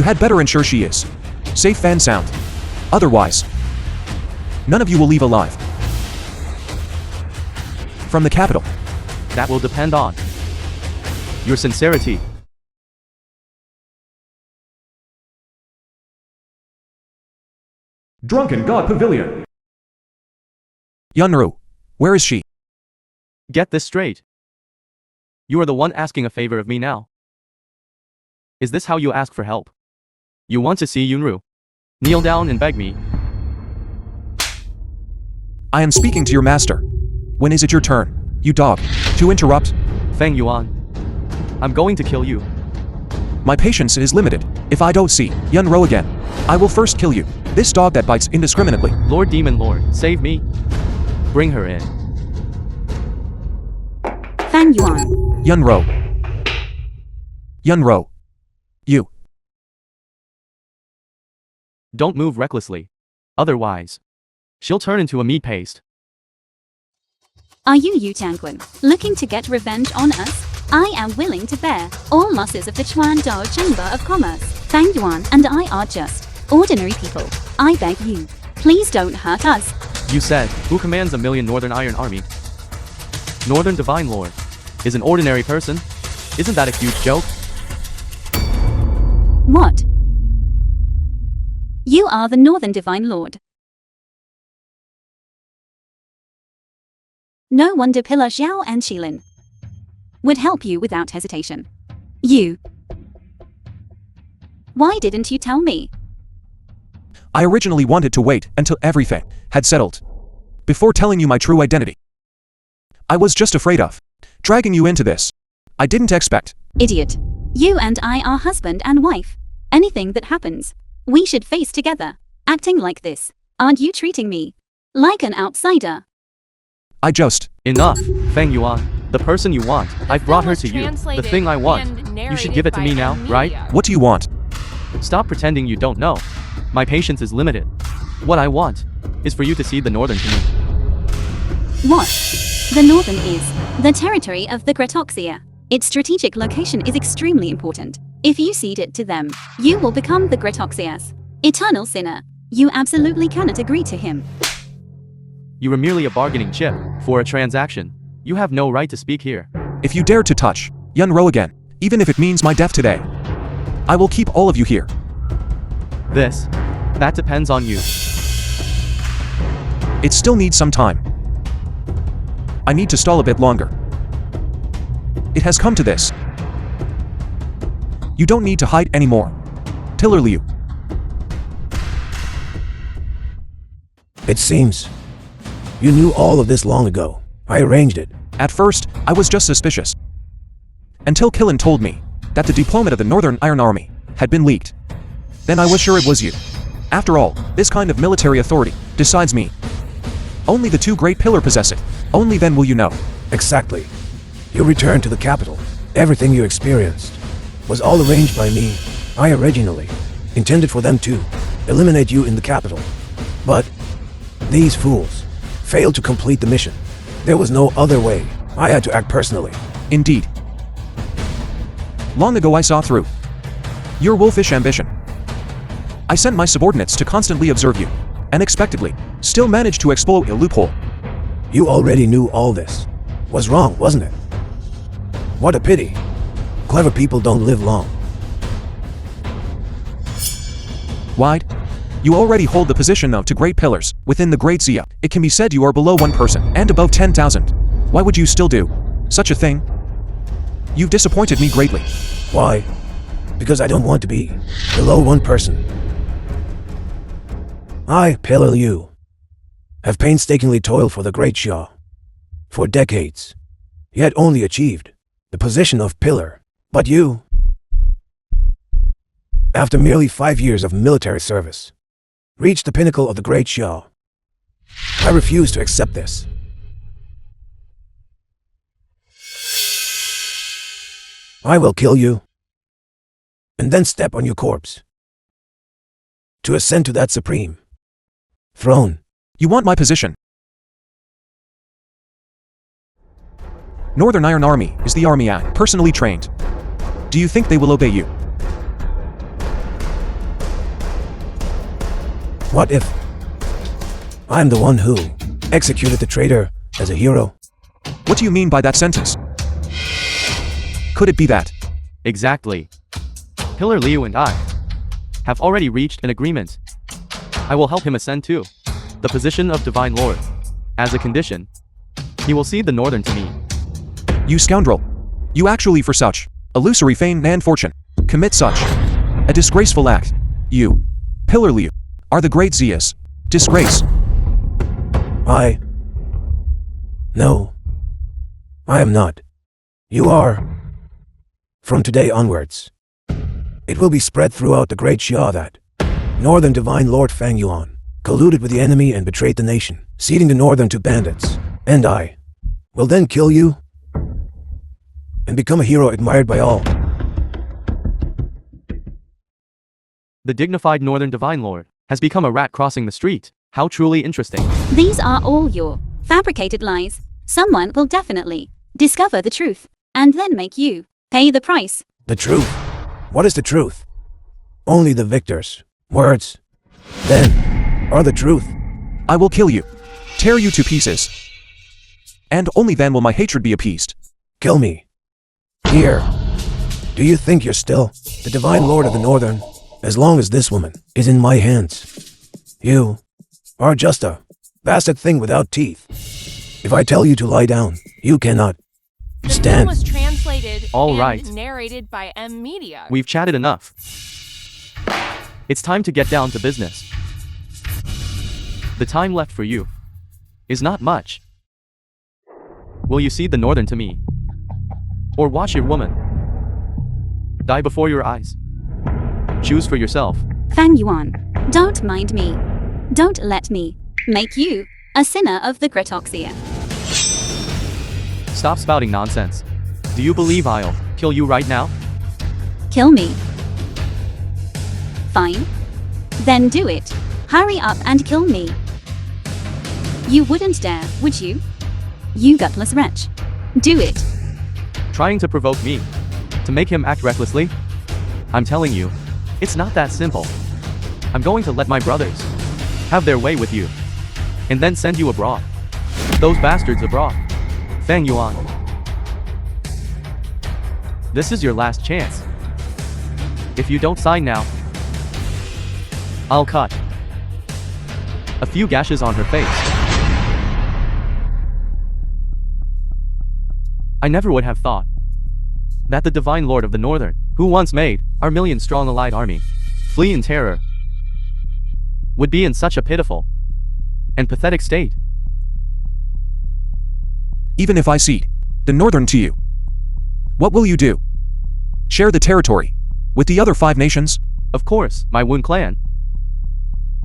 had better ensure she is safe and sound. Otherwise, none of you will leave alive. From the capital. That will depend on your sincerity. Drunken God Pavilion. Yunru, where is she? Get this straight. You are the one asking a favor of me now. Is this how you ask for help? You want to see Yunru? Kneel down and beg me. I am speaking to your master. When is it your turn, you dog, to interrupt? Fang Yuan, I'm going to kill you. My patience is limited. If I don't see Yunru again, I will first kill you. This dog that bites indiscriminately. Lord Demon Lord, save me. Bring her in. Fang Yuan. Yunru. You. Don't move recklessly. Otherwise, she'll turn into a meat paste. Are you Yu Tianquan, looking to get revenge on us? I am willing to bear all losses of the Chuandao Chamber of Commerce. Fang Yuan and I are just ordinary people. I beg you, please don't hurt us. You said, who commands 1,000,000 Northern Iron Army? Northern Divine Lord is an ordinary person? Isn't that a huge joke? What? You are the Northern Divine Lord. No wonder Pillar Xiao and Shilin would help you without hesitation. You. Why didn't you tell me? I originally wanted to wait until everything had settled before telling you my true identity. I was just afraid of dragging you into this. I didn't expect. Idiot. You and I are husband and wife. Anything that happens, we should face together. Acting like this, aren't you treating me like an outsider? I just... Enough, Fang Yuan. The person you want, I've brought her to you. The thing I want, you should give it to me now, right? What do you want? Stop pretending you don't know. My patience is limited. What I want is for you to cede the northern to me. What? The northern is the territory of the Gretoxia. Its strategic location is extremely important. If you cede it to them, you will become the Gretoxia's eternal sinner. You absolutely cannot agree to him. You are merely a bargaining chip for a transaction. You have no right to speak here. If you dare to touch Yunro again, even if it means my death today, I will keep all of you here. That depends on you. It still needs some time. I need to stall a bit longer. It has come to this. You don't need to hide anymore. Pillar Leu. It seems you knew all of this long ago. I arranged it. At first, I was just suspicious. Until Killen told me that the deployment of the Northern Iron Army had been leaked. Then I was sure it was you. After all, this kind of military authority decides me. Only the two great Pillar possess it. Only then will you know. Exactly. You returned to the capital. Everything you experienced was all arranged by me. I originally intended for them to eliminate you in the capital. But these fools failed to complete the mission. There was no other way. I had to act personally. Indeed. Long ago I saw through your wolfish ambition. I sent my subordinates to constantly observe you. Unexpectedly, still managed to exploit a loophole. You already knew all this. Was wrong, wasn't it? What a pity. Clever people don't live long. Wide? You already hold the position of two great pillars within the Great Xia. It can be said you are below one person and above 10,000. Why would you still do such a thing? You've disappointed me greatly. Why? Because I don't want to be below one person. I, Pillar Leu, have painstakingly toiled for the Great Xiao for decades, yet only achieved the position of pillar. But you, after merely 5 years of military service, reached the pinnacle of the Great Xiao. I refuse to accept this. I will kill you, and then step on your corpse to ascend to that supreme throne. You want my position? Northern Iron Army is the army I personally trained. Do you think they will obey you? What if I'm the one who executed the traitor as a hero? What do you mean by that sentence? Could it be that? Exactly. Pillar Leu and I have already reached an agreement. I will help him ascend to the position of Divine Lord. As a condition, he will cede the northern to me. You scoundrel. You actually for such illusory fame and fortune commit such a disgraceful act. You, Pillar Leu, are the Great Xia's disgrace. No, I am not. You are. From today onwards, it will be spread throughout the Great Xia that Northern Divine Lord Fang Yuan colluded with the enemy and betrayed the nation, ceding the northern to bandits. And I will then kill you and become a hero admired by all. The dignified Northern Divine Lord has become a rat crossing the street. How truly interesting. These are all your fabricated lies. Someone will definitely discover the truth and then make you pay the price. The truth? What is the truth? Only the victor's words, then, are the truth. I will kill you, tear you to pieces, and only then will my hatred be appeased. Kill me. Here. Do you think you're still the Divine Lord of the Northern, as long as this woman is in my hands? You are just a bastard thing without teeth. If I tell you to lie down, you cannot. The film Stand. was translated All and right. narrated by M Media. We've chatted enough. It's time to get down to business. The time left for you is not much. Will you cede the northern to me? Or watch your woman die before your eyes? Choose for yourself. Fang Yuan, don't mind me. Don't let me make you a sinner of the Gretoxia. Stop spouting nonsense. Do you believe I'll kill you right now? Kill me. Fine. Then do it. Hurry up and kill me. You wouldn't dare, would you? You gutless wretch. Do it. Trying to provoke me to make him act recklessly? I'm telling you, it's not that simple. I'm going to let my brothers have their way with you, and then send you abroad. Those bastards abroad. Fang Yuan. This is your last chance. If you don't sign now, I'll cut a few gashes on her face. I never would have thought that the Divine Lord of the Northern, who once made our million-strong allied army flee in terror, would be in such a pitiful and pathetic state. Even if I cede the northern to you, what will you do? Share the territory with the other 5 nations? Of course, my Wun clan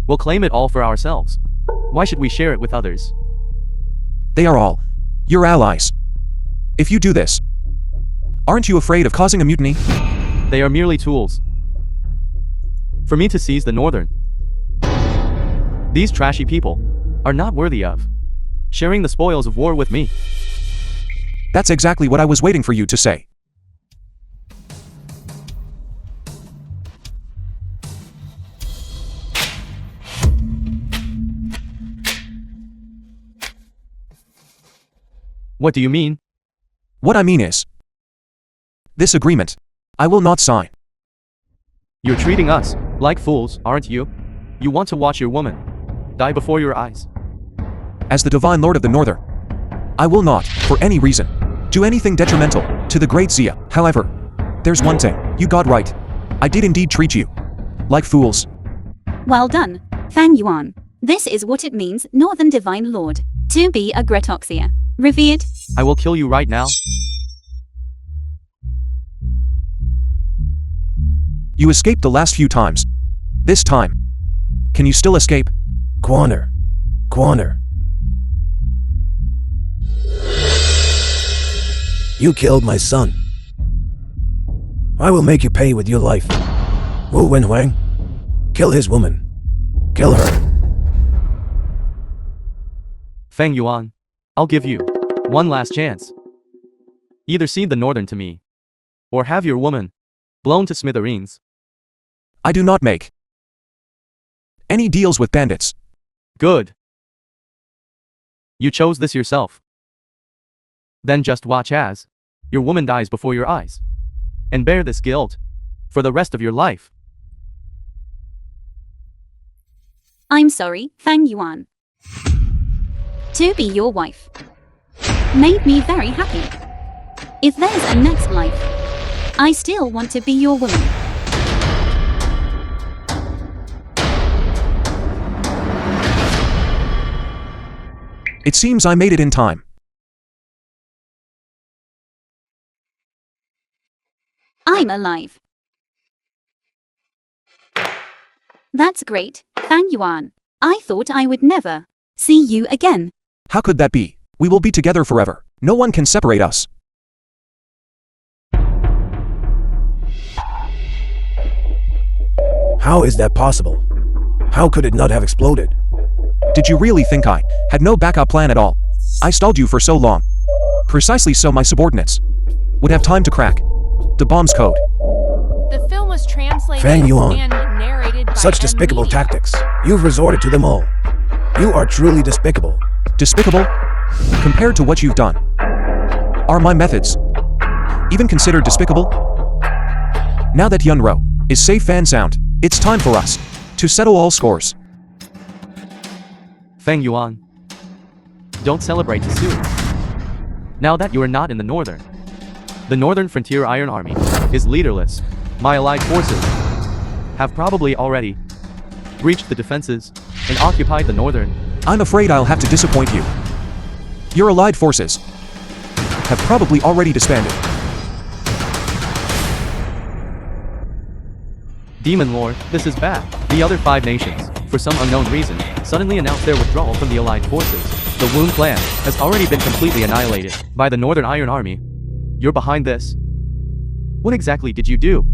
will claim it all for ourselves. Why should we share it with others? They are all your allies. If you do this, aren't you afraid of causing a mutiny? They are merely tools for me to seize the northern. These trashy people are not worthy of sharing the spoils of war with me. That's exactly what I was waiting for you to say. What do you mean? What I mean is, this agreement, I will not sign. You're treating us like fools, aren't you? You want to watch your woman die before your eyes. As the Divine Lord of the Northern, I will not, for any reason, do anything detrimental to the great Xiao. However, there's one thing you got right. I did indeed treat you like fools. Well done, Fang Yuan. This is what it means, Northern Divine Lord, to be a Gretoxia. Revered. I will kill you right now. You escaped the last few times. This time, can you still escape? Quanner. You killed my son. I will make you pay with your life. Wu Wenhuang, kill his woman. Kill her. Fang Yuan, I'll give you one last chance. Either cede the northern to me, or have your woman blown to smithereens. I do not make any deals with bandits. Good. You chose this yourself. Then just watch as your woman dies before your eyes, and bear this guilt for the rest of your life. I'm sorry, Fang Yuan. To be your wife made me very happy. If there's a next life, I still want to be your woman. It seems I made it in time. I'm alive. That's great, Fang Yuan. I thought I would never see you again. How could that be? We will be together forever. No one can separate us. How is that possible? How could it not have exploded? Did you really think I had no backup plan at all? I stalled you for so long. Precisely so my subordinates would have time to crack the bomb's code. The film was translated Fang Yuan. and narrated by Such M despicable Media. tactics. You've resorted to them all. You are truly despicable. Despicable? Compared to what you've done. Are my methods even considered despicable? Now that Yunro is safe and sound, it's time for us to settle all scores. Fang Yuan, don't celebrate too soon. Now that you are not in the Northern Frontier Iron Army is leaderless. My allied forces have probably already breached the defenses and occupied the Northern. I'm afraid I'll have to disappoint you. Your allied forces have probably already disbanded. Demon Lord, this is bad. The other 5 nations, for some unknown reason, suddenly announced their withdrawal from the allied forces. The Woon clan has already been completely annihilated by the Northern Iron Army. You're behind this. What exactly did you do?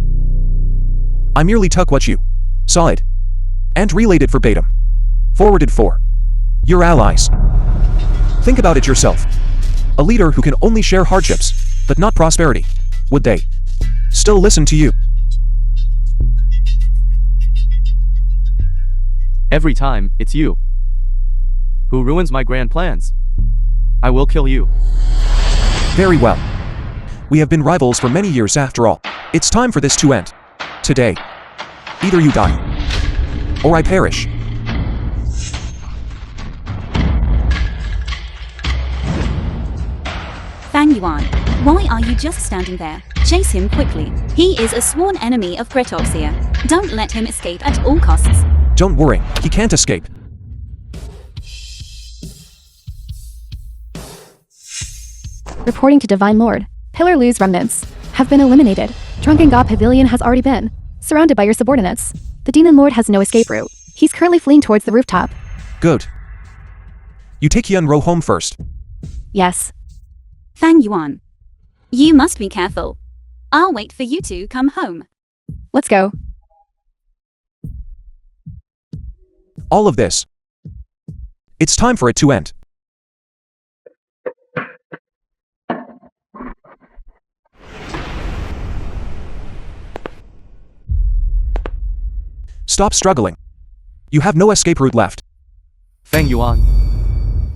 I merely took what you saw it and relayed it verbatim. Forwarded for your allies. Think about it yourself. A leader who can only share hardships, but not prosperity. Would they still listen to you? Every time, it's you who ruins my grand plans. I will kill you. Very well. We have been rivals for many years after all. It's time for this to end. Today. Either you die, or I perish. Fang Yuan, why are you just standing there? Chase him quickly. He is a sworn enemy of Pretoxia. Don't let him escape at all costs. Don't worry, he can't escape. Reporting to Divine Lord, Pillar Leu's remnants have been eliminated. Drunken God Pavilion has already been surrounded by your subordinates. The Demon Lord has no escape route. He's currently fleeing towards the rooftop. Good. You take Yun Ro home first. Yes. Fang Yuan, you must be careful. I'll wait for you to come home. Let's go. All of this. It's time for it to end. Stop struggling. You have no escape route left. Fang Yuan,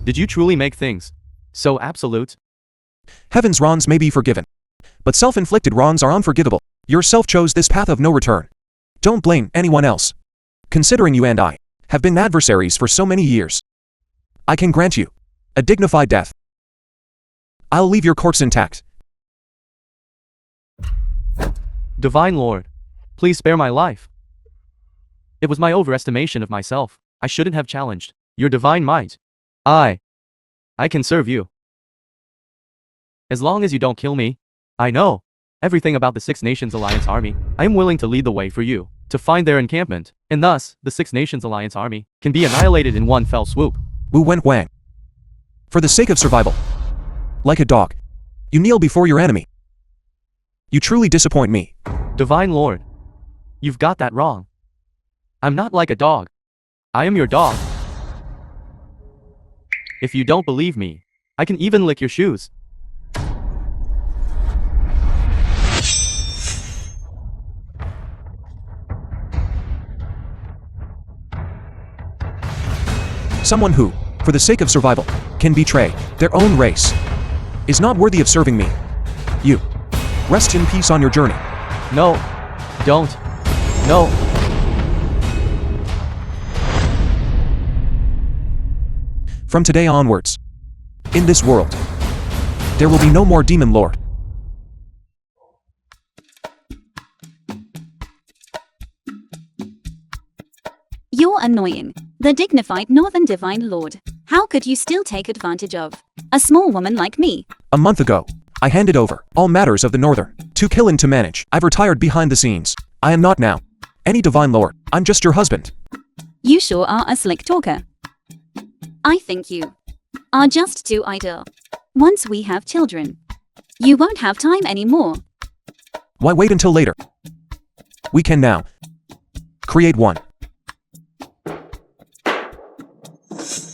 did you truly make things so absolute? Heaven's wrongs may be forgiven, but self-inflicted wrongs are unforgivable. Yourself chose this path of no return. Don't blame anyone else. Considering you and I have been adversaries for so many years, I can grant you a dignified death. I'll leave your corpse intact. Divine Lord, please spare my life. It was my overestimation of myself. I shouldn't have challenged your divine might. I can serve you. As long as you don't kill me. I know everything about the Six Nations Alliance Army. I am willing to lead the way for you to find their encampment, and thus, the Six Nations Alliance Army can be annihilated in one fell swoop. Wu Wen Wang. For the sake of survival, like a dog, you kneel before your enemy. You truly disappoint me. Divine Lord, you've got that wrong. I'm not like a dog. I am your dog. If you don't believe me, I can even lick your shoes. Someone who, for the sake of survival, can betray their own race, is not worthy of serving me. You. Rest in peace on your journey. No. Don't. No. From today onwards, in this world, there will be no more Demon Lord. You're annoying. The dignified Northern Divine Lord. How could you still take advantage of a small woman like me? A month ago, I handed over all matters of the Northern to Killen to manage. I've retired behind the scenes. I am not now any Divine Lord. I'm just your husband. You sure are a slick talker. I think you are just too idle. Once we have children, you won't have time anymore. Why wait until later? We can now create one.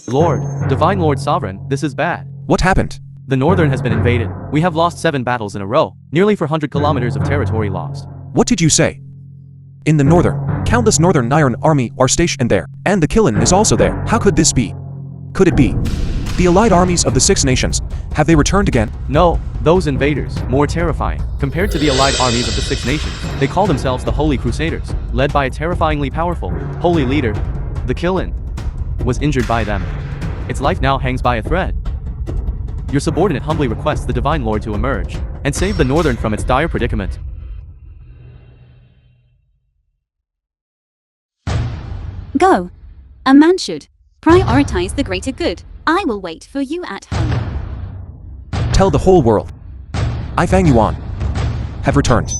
Lord, Divine Lord Sovereign, this is bad. What happened? The Northern has been invaded. We have lost 7 battles in a row. Nearly 400 kilometers of territory lost. What did you say? In the Northern, countless Northern Iron Army are stationed there, and the Killen is also there. How could this be? Could it be the allied armies of the Six Nations? Have they returned again? No, those invaders, more terrifying. Compared to the allied armies of the Six Nations, they call themselves the Holy Crusaders, led by a terrifyingly powerful, holy leader. The Killen was injured by them. Its life now hangs by a thread. Your subordinate humbly requests the Divine Lord to emerge and save the Northern from its dire predicament. Go. A man should prioritize the greater good. I will wait for you at home. Tell the whole world. I, Fang Yuan, have returned.